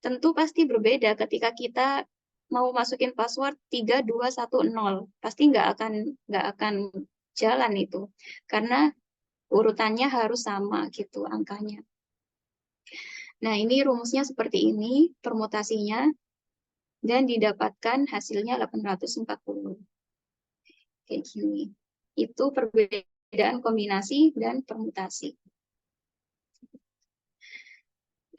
Speaker 1: Tentu pasti berbeda ketika kita mau masukin password 3210. Pasti nggak akan jalan itu. Karena urutannya harus sama gitu angkanya. Nah, ini rumusnya seperti ini, permutasinya, dan didapatkan hasilnya 840. Kayak gini. Itu perbedaan kombinasi dan permutasi.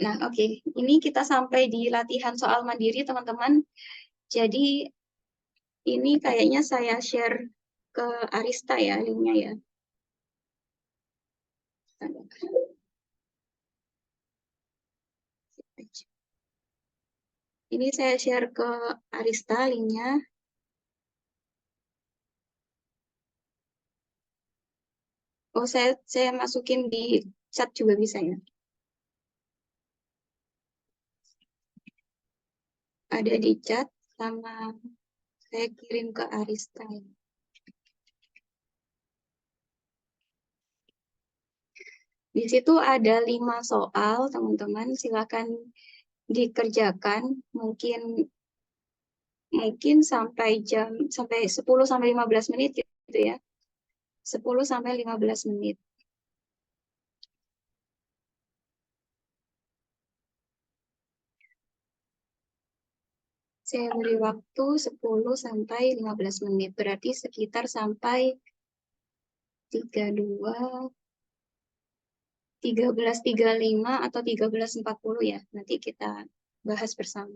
Speaker 1: Nah, oke. Ini kita sampai di latihan soal mandiri, teman-teman. Jadi, ini kayaknya saya share ke Arista ya, linknya ya. Ini saya share ke Arista linknya. Oh, saya masukin di chat juga bisa ya. Ada di chat sama saya kirim ke Arista. Di situ ada 5 soal, teman-teman. Silakan dikerjakan. Mungkin sampai 10 sampai 15 menit gitu ya. 10 sampai 15 menit. Saya beri waktu 10 sampai 15 menit. Berarti sekitar sampai 32, 13.35 atau 13.40 ya. Nanti kita bahas bersama.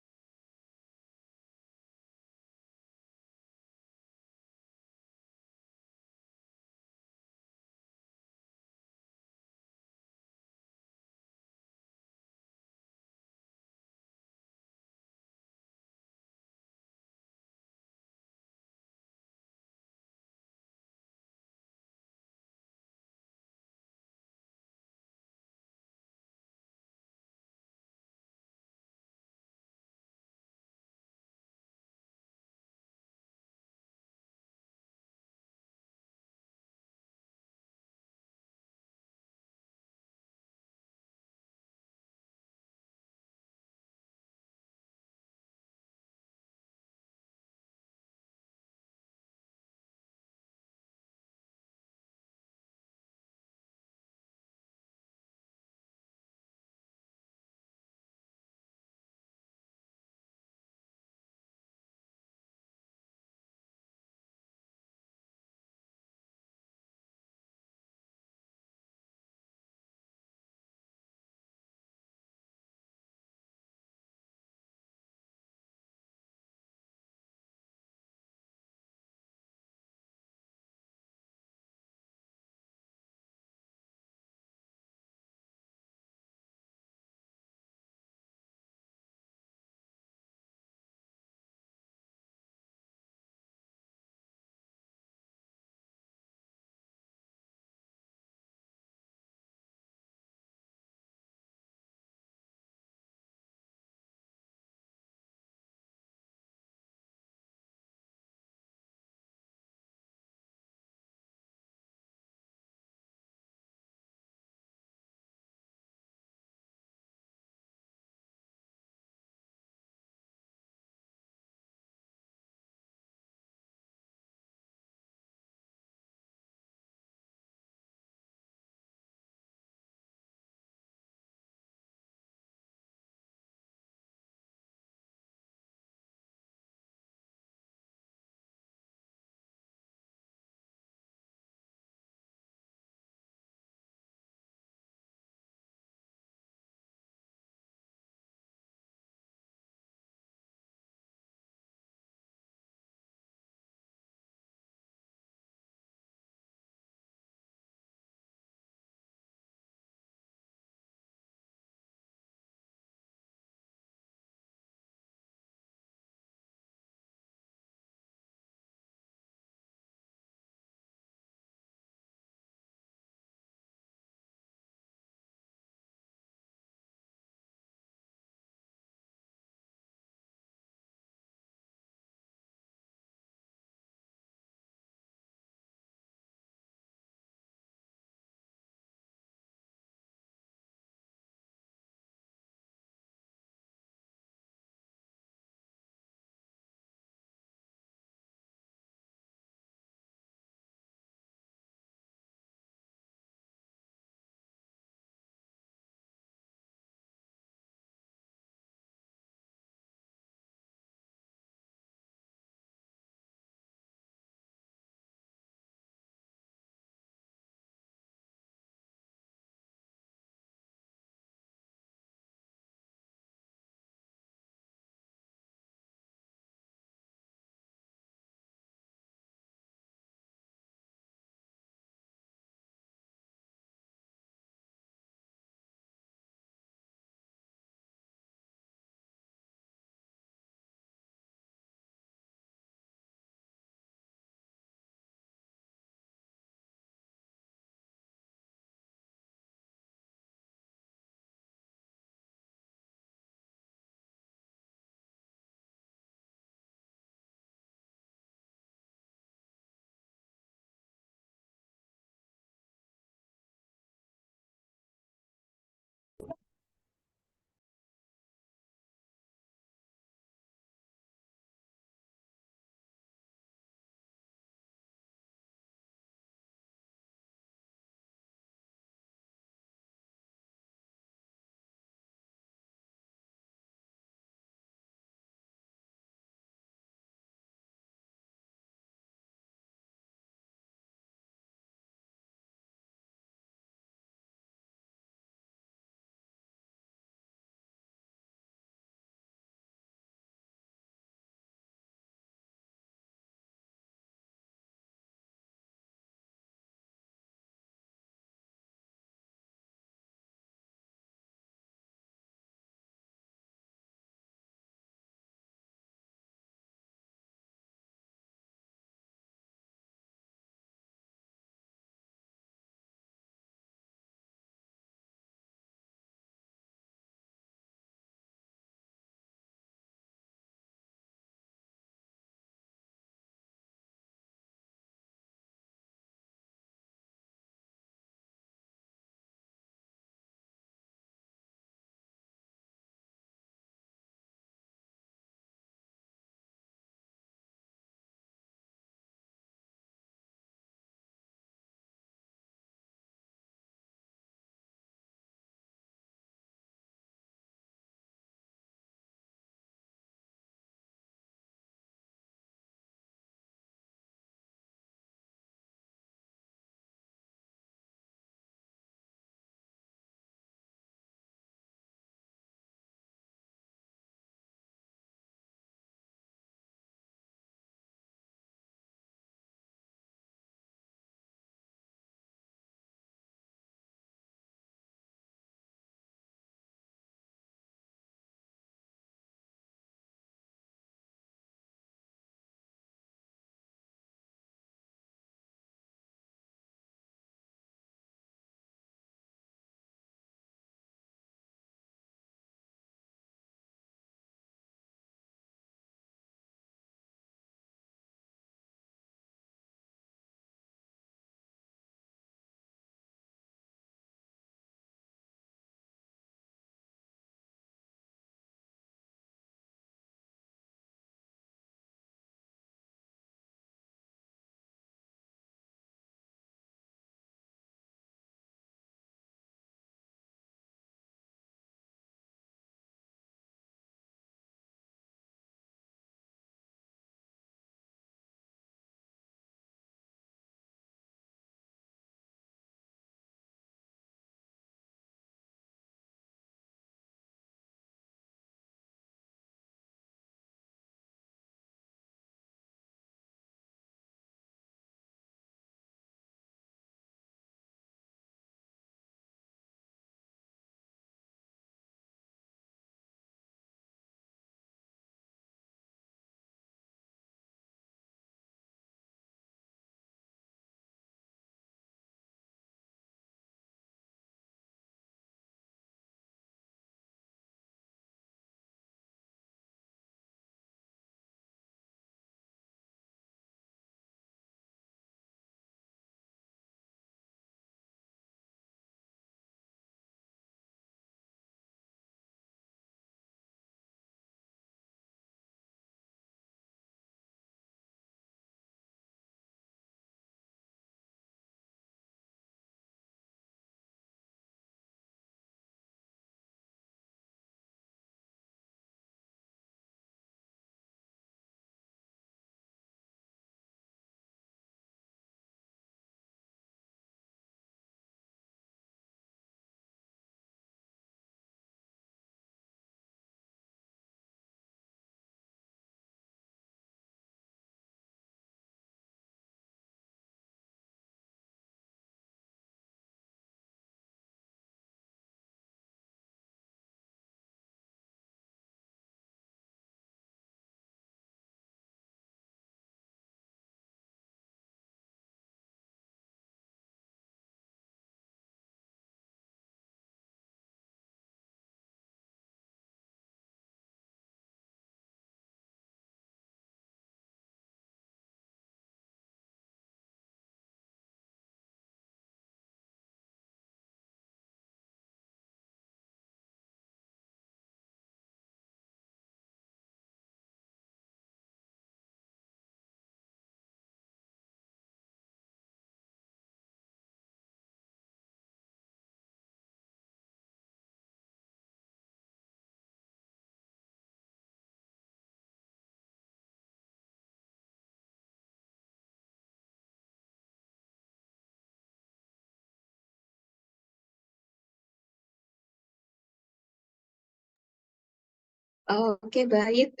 Speaker 1: Oke, baik.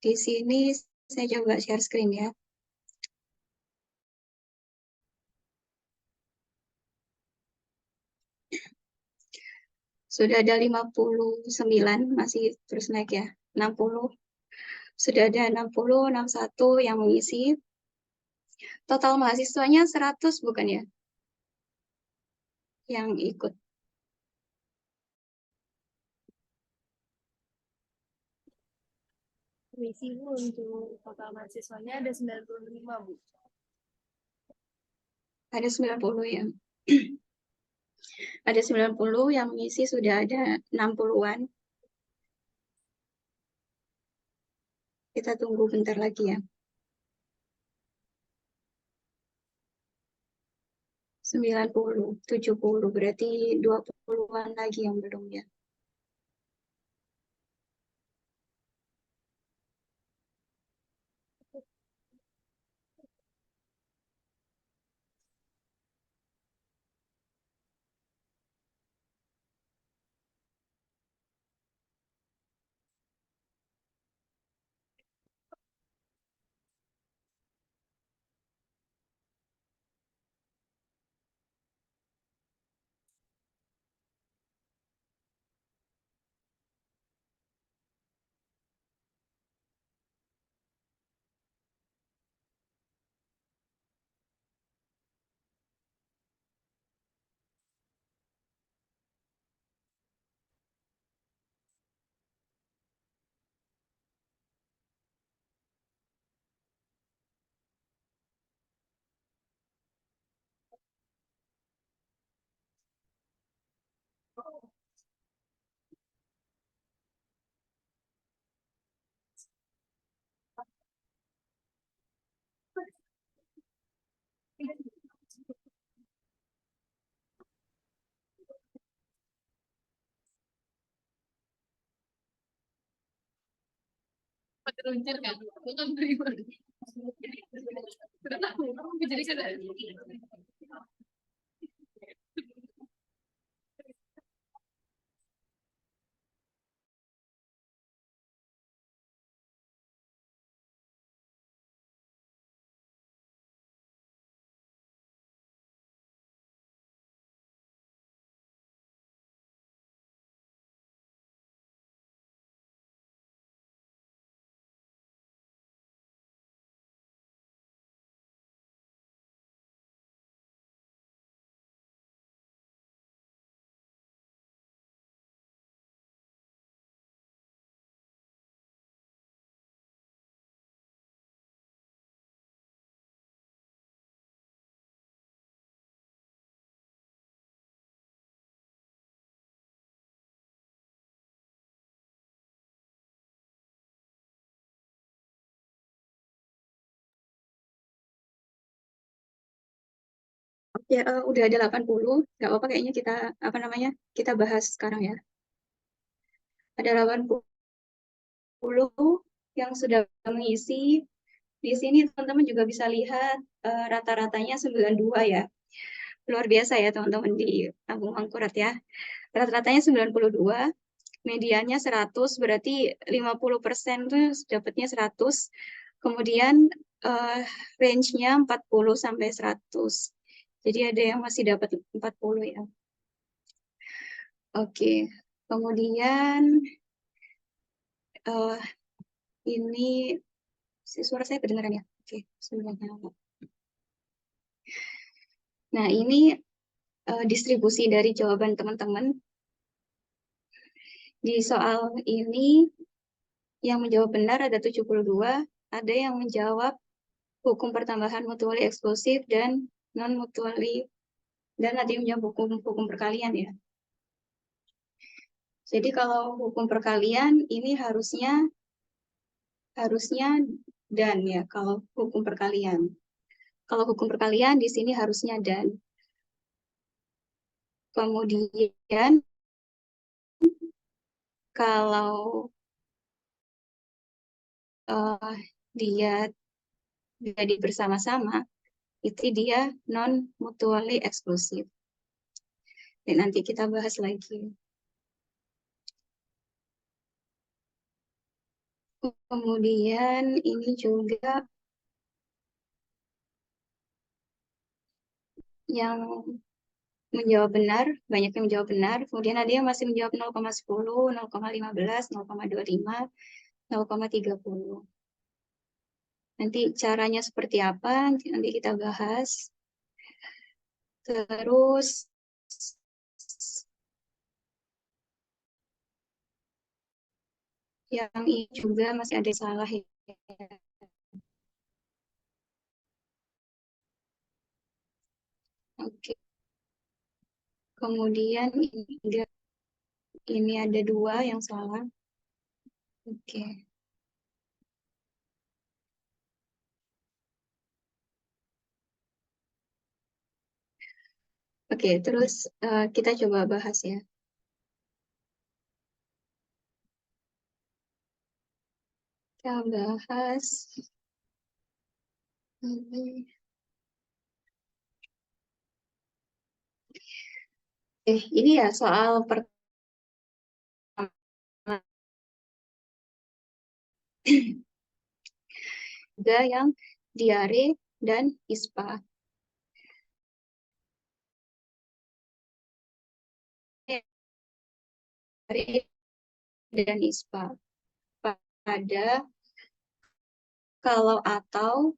Speaker 1: Di sini saya coba share screen ya. Sudah ada 59, masih terus naik ya. 60. Sudah ada 60, 61 yang mengisi. Total mahasiswanya 100 bukan ya? Yang ikut.
Speaker 2: Misi Bu, untuk total mahasiswanya ada 95 Bu.
Speaker 1: Ada 90 yang ada 90 yang mengisi, sudah ada 60-an. Kita tunggu bentar lagi ya. 90, 70, berarti 20-an lagi yang belum ya.
Speaker 2: Terluncur kan? Bukan terima. Jadi kan
Speaker 1: Ya, udah ada 80, nggak apa-apa kayaknya kita, apa namanya, kita bahas sekarang ya. Ada 80 yang sudah mengisi. Di sini teman-teman juga bisa lihat rata-ratanya 92 ya. Luar biasa ya teman-teman di Agung Angkurat ya. Rata-ratanya 92, mediannya 100, berarti 50% tuh dapatnya 100. Kemudian range-nya 40 sampai 100. Jadi ada yang masih dapat 40 ya. Oke, kemudian ini suara saya kedengaran ya? Oke, sebenarnya. Nah, ini distribusi dari jawaban teman-teman. Di soal ini yang menjawab benar ada 72, ada yang menjawab hukum pertambahan mutually eksklusif dan non mutually, dan ada yang menjawab hukum perkalian ya. Jadi kalau hukum perkalian ini harusnya dan ya kalau hukum perkalian. Kalau hukum perkalian di sini harusnya dan. Kemudian kalau dia jadi bersama-sama, itu dia non mutually eksklusif. Dan nanti kita bahas lagi. Kemudian ini juga yang menjawab benar, banyak yang menjawab benar. Kemudian ada yang masih menjawab 0,10, 0,15, 0,25, 0,30. Nanti caranya seperti apa, nanti kita bahas. Terus yang ini juga masih ada salah ya. Oke. Kemudian ini ada 2 yang salah. Oke. Oke, terus kita coba bahas ya. Kita bahas ini ya soal pertama juga yang diare dan ISPA. Diare dan ISPA. Pada kalau atau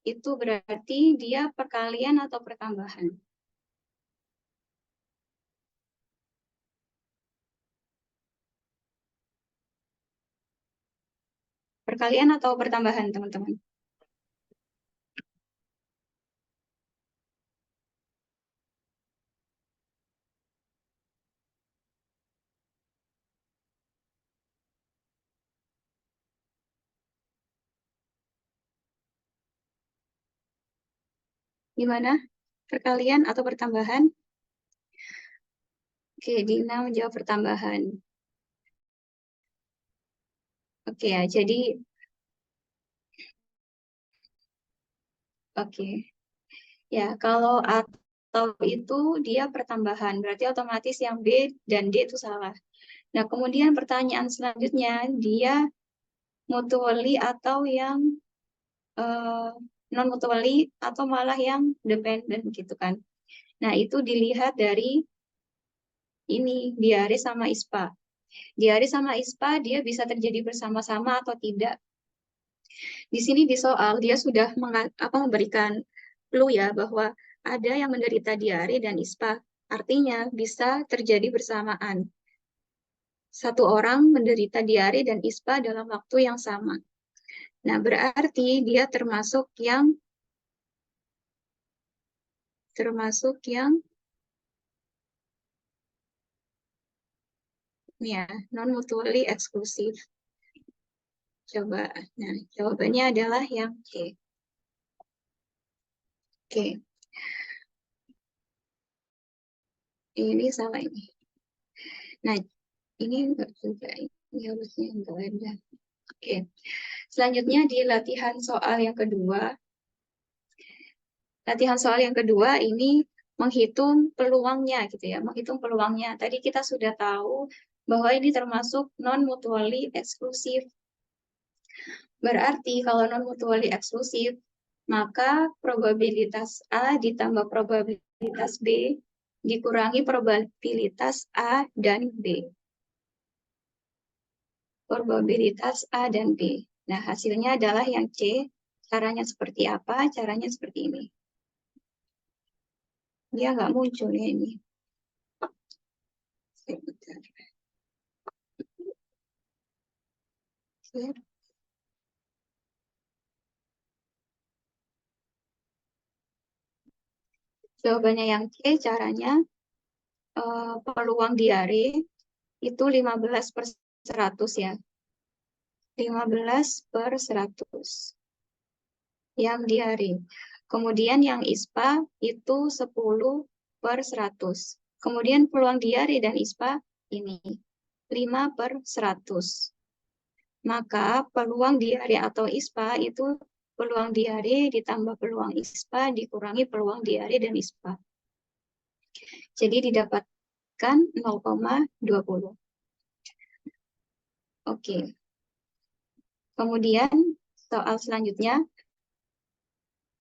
Speaker 1: itu berarti dia perkalian atau pertambahan. Perkalian atau pertambahan, teman-teman? Gimana? Perkalian atau pertambahan? Oke, Dina menjawab pertambahan. Oke ya, jadi oke. Ya, kalau atau itu dia pertambahan, berarti otomatis yang B dan D itu salah. Nah, kemudian pertanyaan selanjutnya, dia mutually atau yang non-mutually atau malah yang dependent gitu kan. Nah, itu dilihat dari ini, diare sama ISPA. Diare sama ISPA dia bisa terjadi bersama-sama atau tidak. Di sini di soal dia sudah memberikan clue ya bahwa ada yang menderita diare dan ISPA. Artinya bisa terjadi bersamaan. Satu orang menderita diare dan ISPA dalam waktu yang sama. Nah, berarti dia termasuk yang ya non mutually eksklusif. Coba, nah jawabannya adalah yang C. Oke, ini sama ini. Nah, ini enggak juga, ini harusnya enggak ada. Oke, selanjutnya di latihan soal yang kedua. Latihan soal yang kedua ini menghitung peluangnya gitu ya, menghitung peluangnya. Tadi kita sudah tahu bahwa ini termasuk non-mutually eksklusif. Berarti kalau non-mutually eksklusif, maka probabilitas A ditambah probabilitas B dikurangi probabilitas A dan B. Probabilitas A dan B. Nah, hasilnya adalah yang C. Caranya seperti apa? Caranya seperti ini. Dia nggak muncul ya ini. Sebentar. Jawabannya yang C, caranya peluang diare itu 15/100 ya. 15/100 yang diare. Kemudian yang ISPA itu 10/100. Kemudian peluang diare dan ISPA ini 5/100. Maka peluang diare atau ISPA itu peluang diare ditambah peluang ISPA dikurangi peluang diare dan ISPA. Jadi didapatkan 0,20. Oke. Kemudian soal selanjutnya,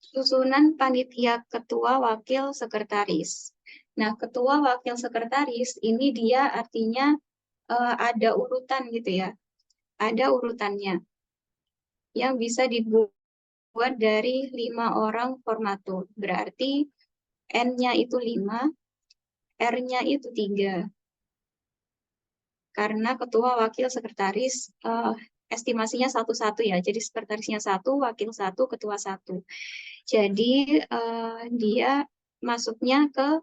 Speaker 1: susunan panitia ketua wakil sekretaris. Nah, ketua wakil sekretaris ini dia artinya ada urutan gitu ya. Ada urutannya yang bisa dibuat dari 5 orang formatur. Berarti N-nya itu 5, R-nya itu 3. Karena ketua wakil sekretaris estimasinya 1-1 ya. Jadi sekretarisnya 1, wakil 1, ketua 1. Jadi dia masuknya ke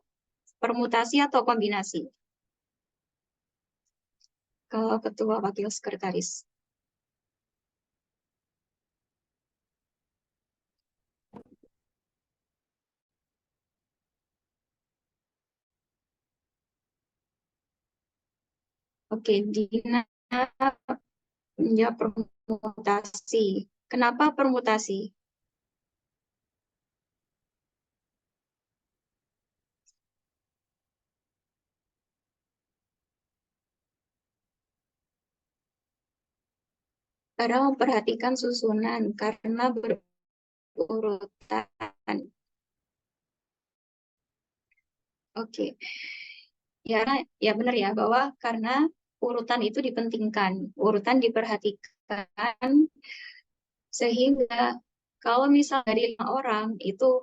Speaker 1: permutasi atau kombinasi ke ketua wakil sekretaris. Oke, Dina ya permutasi. Kenapa permutasi? Karena memperhatikan susunan, karena berurutan. Oke, ya benar ya bahwa karena urutan itu dipentingkan, urutan diperhatikan sehingga kalau misal dari 5 orang itu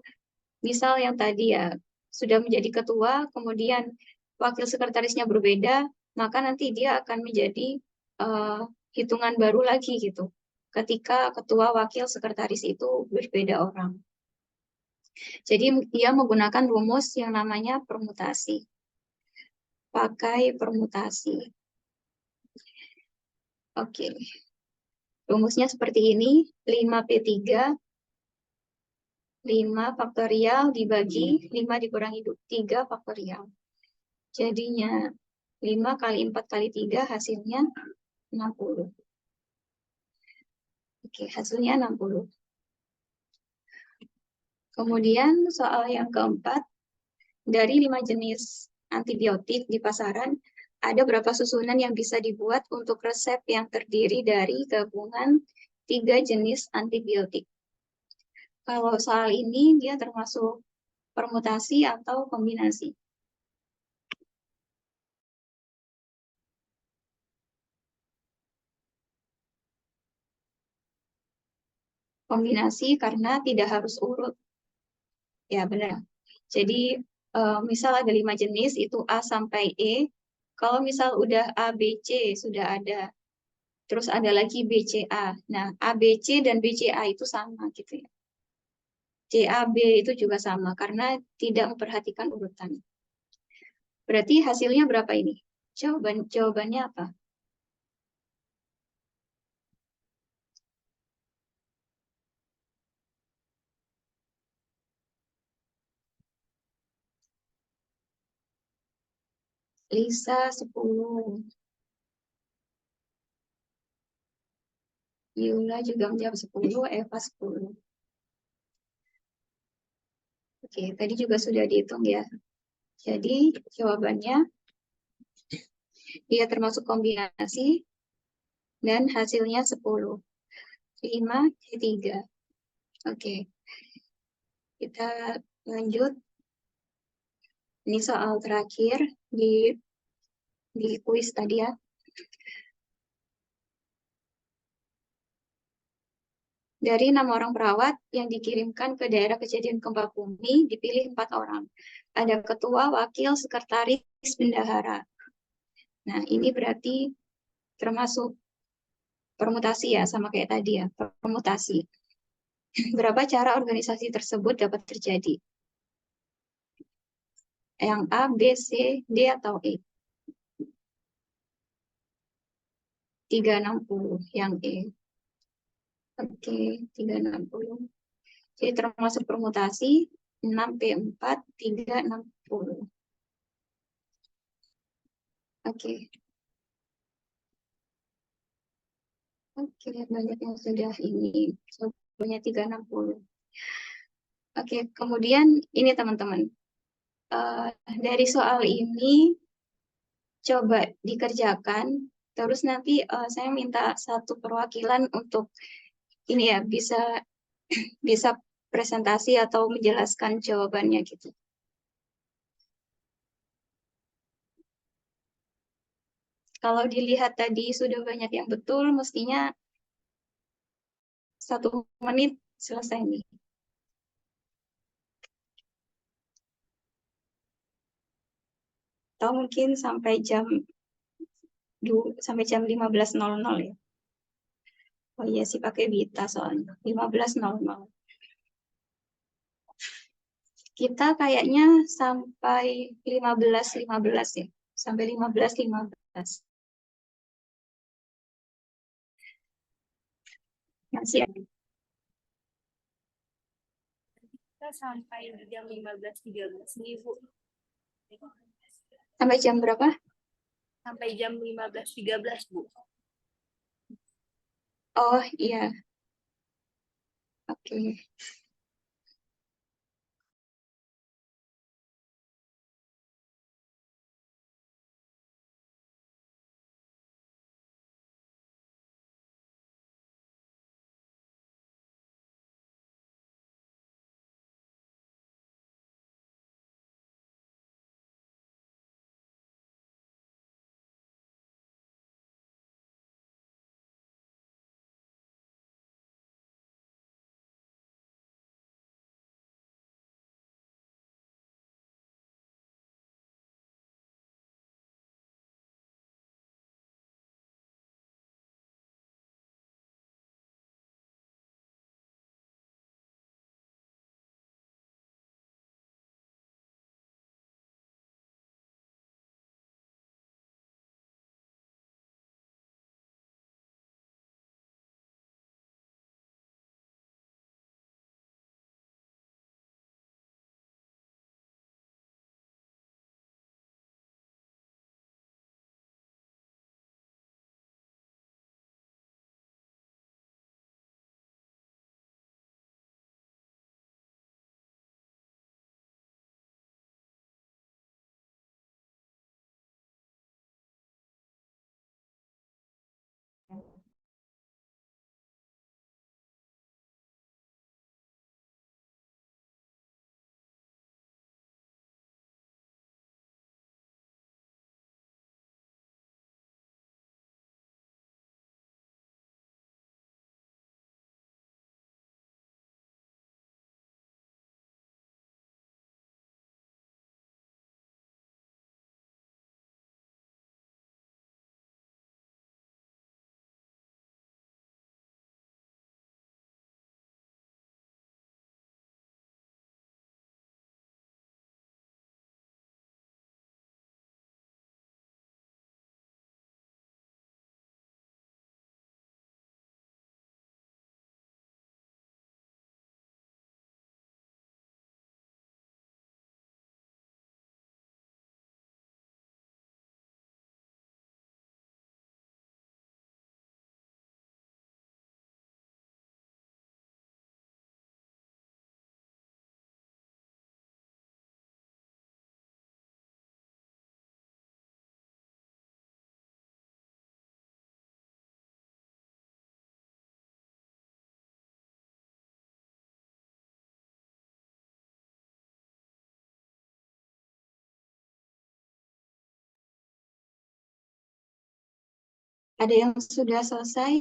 Speaker 1: misal yang tadi ya sudah menjadi ketua, kemudian wakil sekretarisnya berbeda, maka nanti dia akan menjadi uh, hitungan baru lagi gitu. Ketika ketua wakil sekretaris itu berbeda orang. Jadi dia menggunakan rumus yang namanya permutasi. Pakai permutasi. Oke. Rumusnya seperti ini, 5P3 5 faktorial dibagi 5 dikurangi 3 faktorial. Jadinya 5 kali 4 kali 3 hasilnya 60. Oke, hasilnya 60. Kemudian soal yang keempat, dari 5 jenis antibiotik di pasaran, ada berapa susunan yang bisa dibuat untuk resep yang terdiri dari gabungan 3 jenis antibiotik. Kalau soal ini dia termasuk permutasi atau kombinasi. Kombinasi karena tidak harus urut. Ya, benar. Jadi, misal ada 5 jenis, itu A sampai E. Kalau misal udah A, B, C, sudah ada. Terus ada lagi B, C, A. Nah, A, B, C, dan B, C, A itu sama gitu ya. C, A, B itu juga sama, karena tidak memperhatikan urutan. Berarti hasilnya berapa ini? Jawabannya apa? Lisa 10. Yula juga menjawab 10, Eva 10. Oke, tadi juga sudah dihitung ya. Jadi jawabannya dia termasuk kombinasi dan hasilnya 10. 5, 3. Oke, kita lanjut. Ini soal terakhir di kuis tadi ya. Dari 6 orang perawat yang dikirimkan ke daerah kejadian gempa bumi, dipilih 4 orang. Ada ketua, wakil, sekretaris, bendahara. Nah, ini berarti termasuk permutasi ya, sama kayak tadi ya, permutasi. Berapa cara organisasi tersebut dapat terjadi? Yang A, B, C, D, atau E? 360 yang E. Oke, 360. Jadi termasuk permutasi 6P4, 360. Oke. Oke, banyak yang sudah ini. Jawabannya 360. Oke, kemudian ini teman-teman. Dari soal ini, coba dikerjakan Terus nanti saya minta satu perwakilan untuk ini ya bisa bisa presentasi atau menjelaskan jawabannya gitu. Kalau dilihat tadi sudah banyak yang betul, mestinya 1 menit selesai nih. Atau mungkin sampai jam 15.00 ya. Oh iya sih pakai Bita soalnya. 15.00. Kita kayaknya sampai 15.15 ya. Sampai 15.15. Masih ada.
Speaker 2: Kita sampai di jam 15.13 nih, Bu.
Speaker 1: Sampai jam berapa?
Speaker 2: Sampai jam 15.13, Bu.
Speaker 1: Oh iya, oke. Ada yang sudah selesai?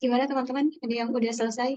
Speaker 1: Gimana teman-teman? Ada yang udah selesai?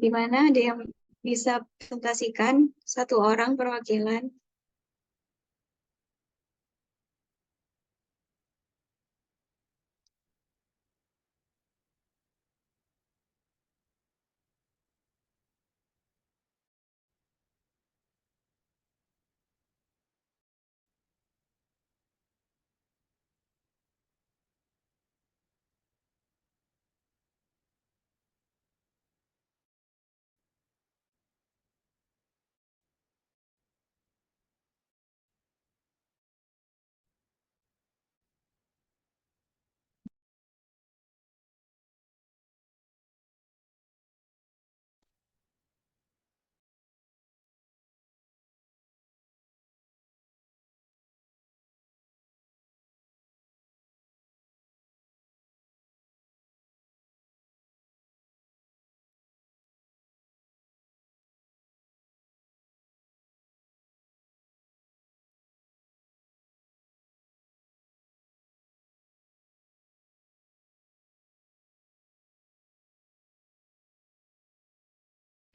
Speaker 1: Gimana? Ada yang bisa presentasikan satu orang perwakilan?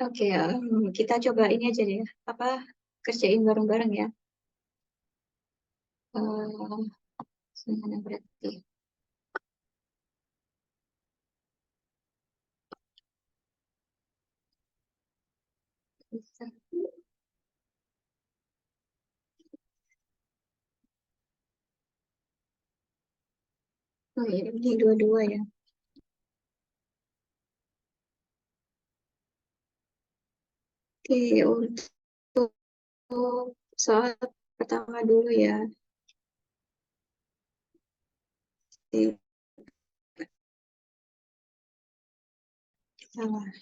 Speaker 1: Oke, kita coba ini aja deh. Apa kerjain bareng-bareng ya? Eh, Gimana berarti? Bisa. Oh iya, ini dua-dua ya. Oke, untuk soal pertama dulu ya. Oke, salah.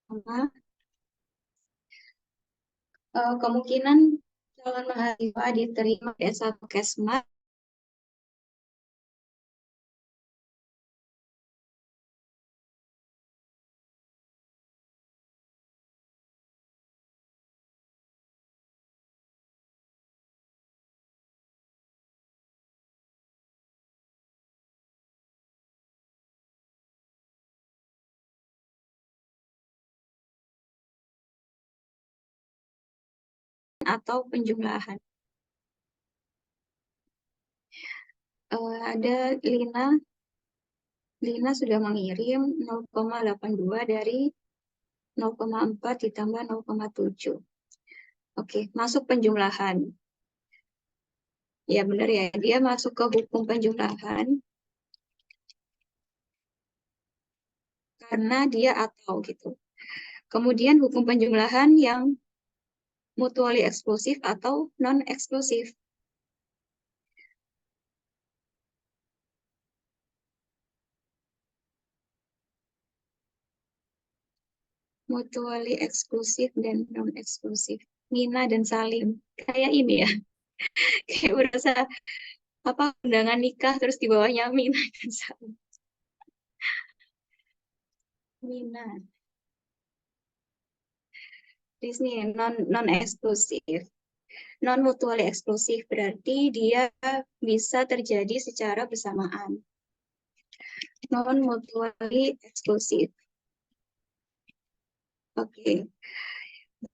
Speaker 1: Sama, kemungkinan calon mahasiswa diterima di S1 Kesma atau penjumlahan. Ada Lina sudah mengirim 0,82 dari 0,4 ditambah 0,7. Oke, masuk penjumlahan. Ya benar ya, dia masuk ke hukum penjumlahan karena dia atau gitu. Kemudian hukum penjumlahan yang mutually eksklusif atau non-eksklusif. Mutually eksklusif dan non-eksklusif. Mina dan Salim. Kayak ini ya, kayak berasa apa undangan nikah terus di bawahnya Mina dan Salim. Mina. Di sini non eksklusif. Non mutually eksklusif berarti dia bisa terjadi secara bersamaan. non mutually exclusive. Oke,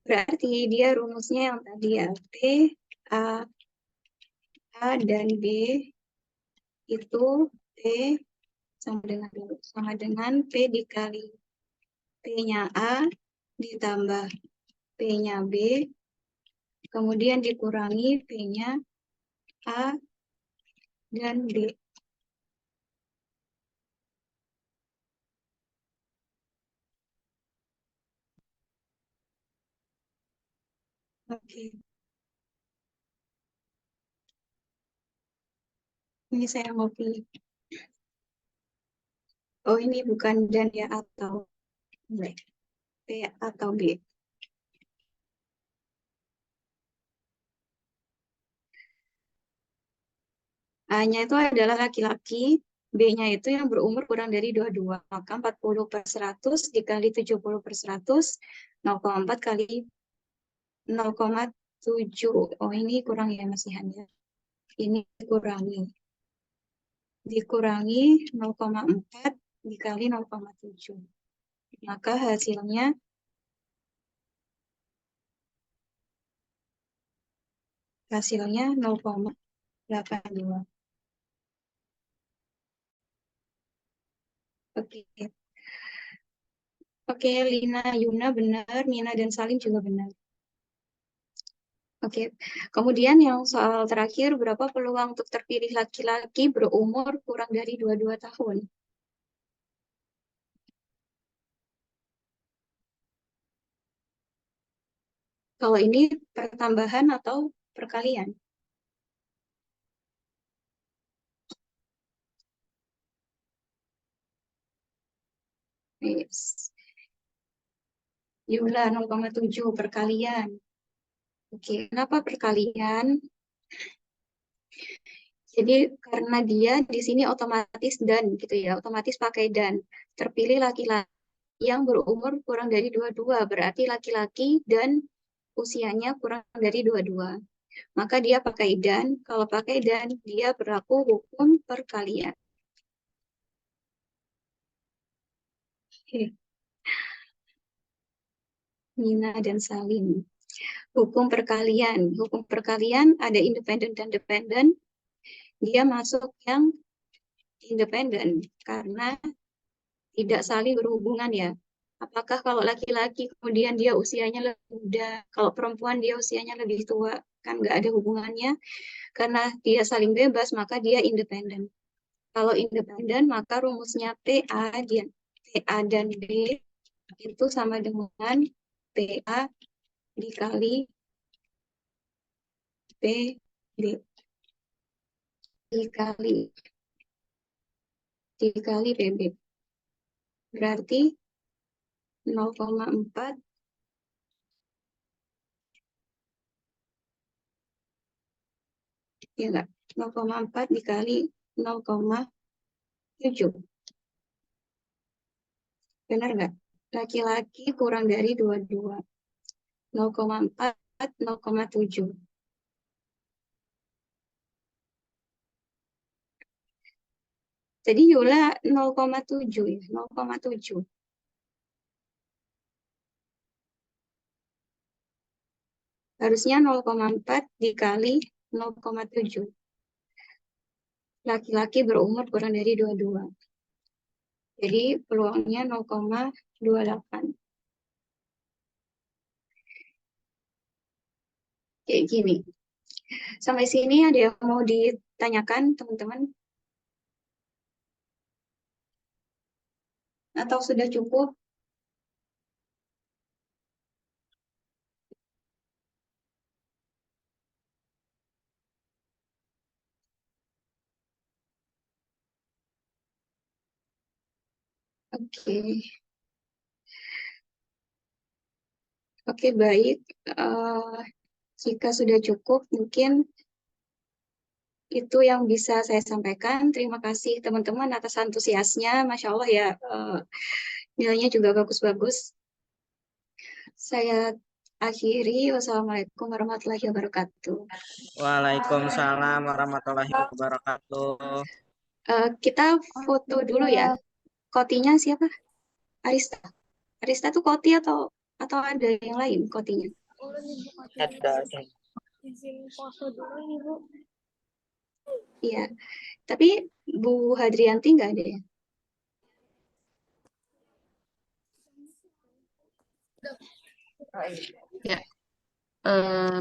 Speaker 1: berarti dia rumusnya yang tadi ya, P, A, A dan B itu P sama dengan P dikali P-nya A ditambah P-nya B, kemudian dikurangi P-nya A dan B. Oke, ini saya mau pilih. Oh, ini bukan dan ya, atau P atau B. A-nya itu adalah laki-laki, B-nya itu yang berumur kurang dari 22. Maka 40/100 dikali 70/100, 0,4 kali 0,7. Oh, ini kurang ya masihan ya. Ini dikurangi 0,4 dikali 0,7. Maka hasilnya 0,82. Oke. Oke, Lina, Yuna benar, Nina dan Salim juga benar. Oke, kemudian yang soal terakhir, berapa peluang untuk terpilih laki-laki berumur kurang dari 22 tahun? Kalau ini pertambahan atau perkalian? Yes. Jumlah 0,7 perkalian. Oke, kenapa perkalian? Jadi karena dia di sini otomatis dan gitu ya, otomatis pakai dan. Terpilih laki-laki yang berumur kurang dari 22, berarti laki-laki dan usianya kurang dari 22. Maka dia pakai dan, kalau pakai dan dia berlaku hukum perkalian. Oke. Nina dan Salim. Hukum perkalian ada independen dan dependen. Dia masuk yang independen karena tidak saling berhubungan ya. Apakah kalau laki-laki kemudian dia usianya lebih muda, kalau perempuan dia usianya lebih tua, kan nggak ada hubungannya. Karena dia saling bebas, maka dia independen. Kalau independen, maka rumusnya PA dan B itu sama dengan PA dikali PB dikali PB. Berarti 0,4 ya enggak? 0,4 dikali 0,7. Benar nggak? Laki-laki kurang dari 22. 0,4, 0,7. Jadi Yola 0,7 ya, 0,7. Harusnya 0,4 dikali 0,7. Laki-laki berumur kurang dari 22. Jadi peluangnya 0,28. Kayak gini. Sampai sini ada yang mau ditanyakan, teman-teman? Atau sudah cukup? Oke. Oke, baik. Jika sudah cukup, mungkin itu yang bisa saya sampaikan. Terima kasih teman-teman atas antusiasnya. Masya Allah ya, nilainya juga bagus-bagus. Saya akhiri. Wassalamualaikum warahmatullahi wabarakatuh.
Speaker 3: Waalaikumsalam warahmatullahi wabarakatuh.
Speaker 1: Kita foto dulu ya.
Speaker 2: Siap.
Speaker 1: Kotinya siapa? Arista. Arista tuh Koti atau ada yang lain Kotinya?
Speaker 2: Ulun Ibu
Speaker 3: Ada.
Speaker 2: izin foto dulu nih Bu.
Speaker 1: Iya. Tapi Bu Hadrianti nggak ada ya?
Speaker 4: Ya,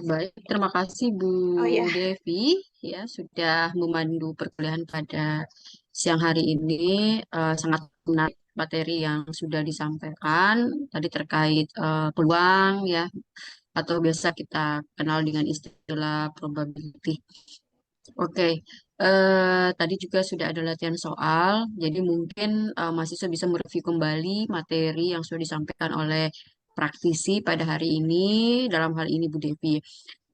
Speaker 4: baik. Terima kasih Bu
Speaker 1: Oh ya.
Speaker 4: Devi ya sudah memandu perkuliahan pada siang hari ini. Sangat menarik materi yang sudah disampaikan tadi terkait peluang ya atau biasa kita kenal dengan istilah probability. Oke, tadi juga sudah ada latihan soal, jadi mungkin mahasiswa bisa mereview kembali materi yang sudah disampaikan oleh praktisi pada hari ini, dalam hal ini Bu Devi.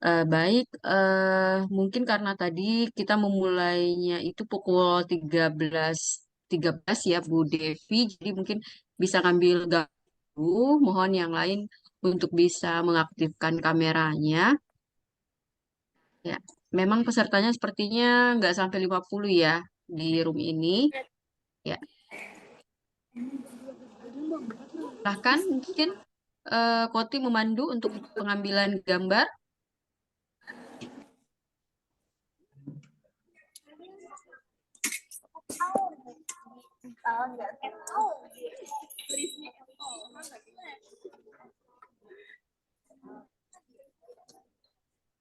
Speaker 4: Baik, mungkin karena tadi kita memulainya itu pukul 13.13 ya Bu Devi, jadi mungkin bisa ngambil gambar dulu, mohon yang lain untuk bisa mengaktifkan kameranya. Ya, memang pesertanya sepertinya nggak sampai 50 ya di room ini. Ya, bahkan mungkin Koti memandu untuk pengambilan gambar.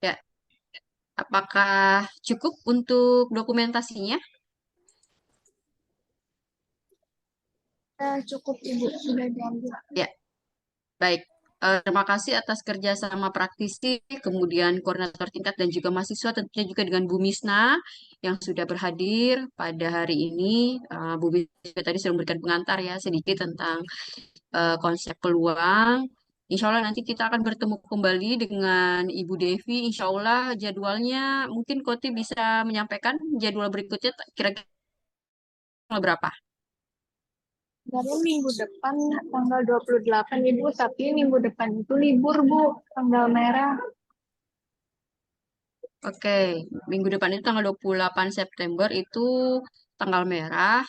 Speaker 4: Ya, apakah cukup untuk dokumentasinya?
Speaker 2: Cukup Ibu, sudah diambil.
Speaker 4: Ya, baik. Terima kasih atas kerjasama praktisi, kemudian koordinator tingkat dan juga mahasiswa, tentunya juga dengan Bu Misna yang sudah berhadir pada hari ini. Bu Misna tadi sudah memberikan pengantar ya sedikit tentang konsep peluang. Insya Allah nanti kita akan bertemu kembali dengan Ibu Devi. Insya Allah jadwalnya mungkin Koti bisa menyampaikan jadwal berikutnya kira-kira tanggal berapa?
Speaker 2: Dari minggu depan tanggal 28 Ibu, tapi minggu depan itu libur Bu, tanggal merah.
Speaker 4: Oke, minggu depan itu tanggal 28 September itu tanggal merah.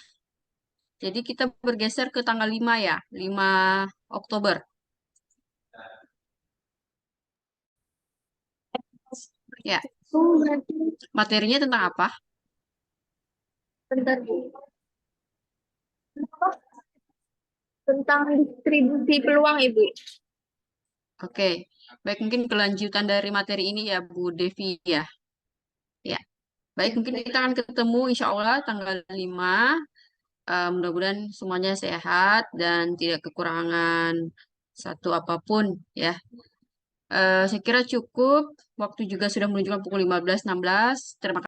Speaker 4: Jadi kita bergeser ke tanggal 5 ya, 5 Oktober. Ya,
Speaker 2: Itu berarti
Speaker 4: materinya tentang apa?
Speaker 2: bentar Bu. Tentang distribusi peluang Ibu.
Speaker 4: Oke, baik mungkin kelanjutan dari materi ini ya Bu Devi ya. Ya, baik mungkin kita akan ketemu insya Allah tanggal 5. Mudah-mudahan semuanya sehat dan tidak kekurangan satu apapun ya. Saya kira cukup. Waktu juga sudah menunjukkan pukul 15.16. Terima kasih.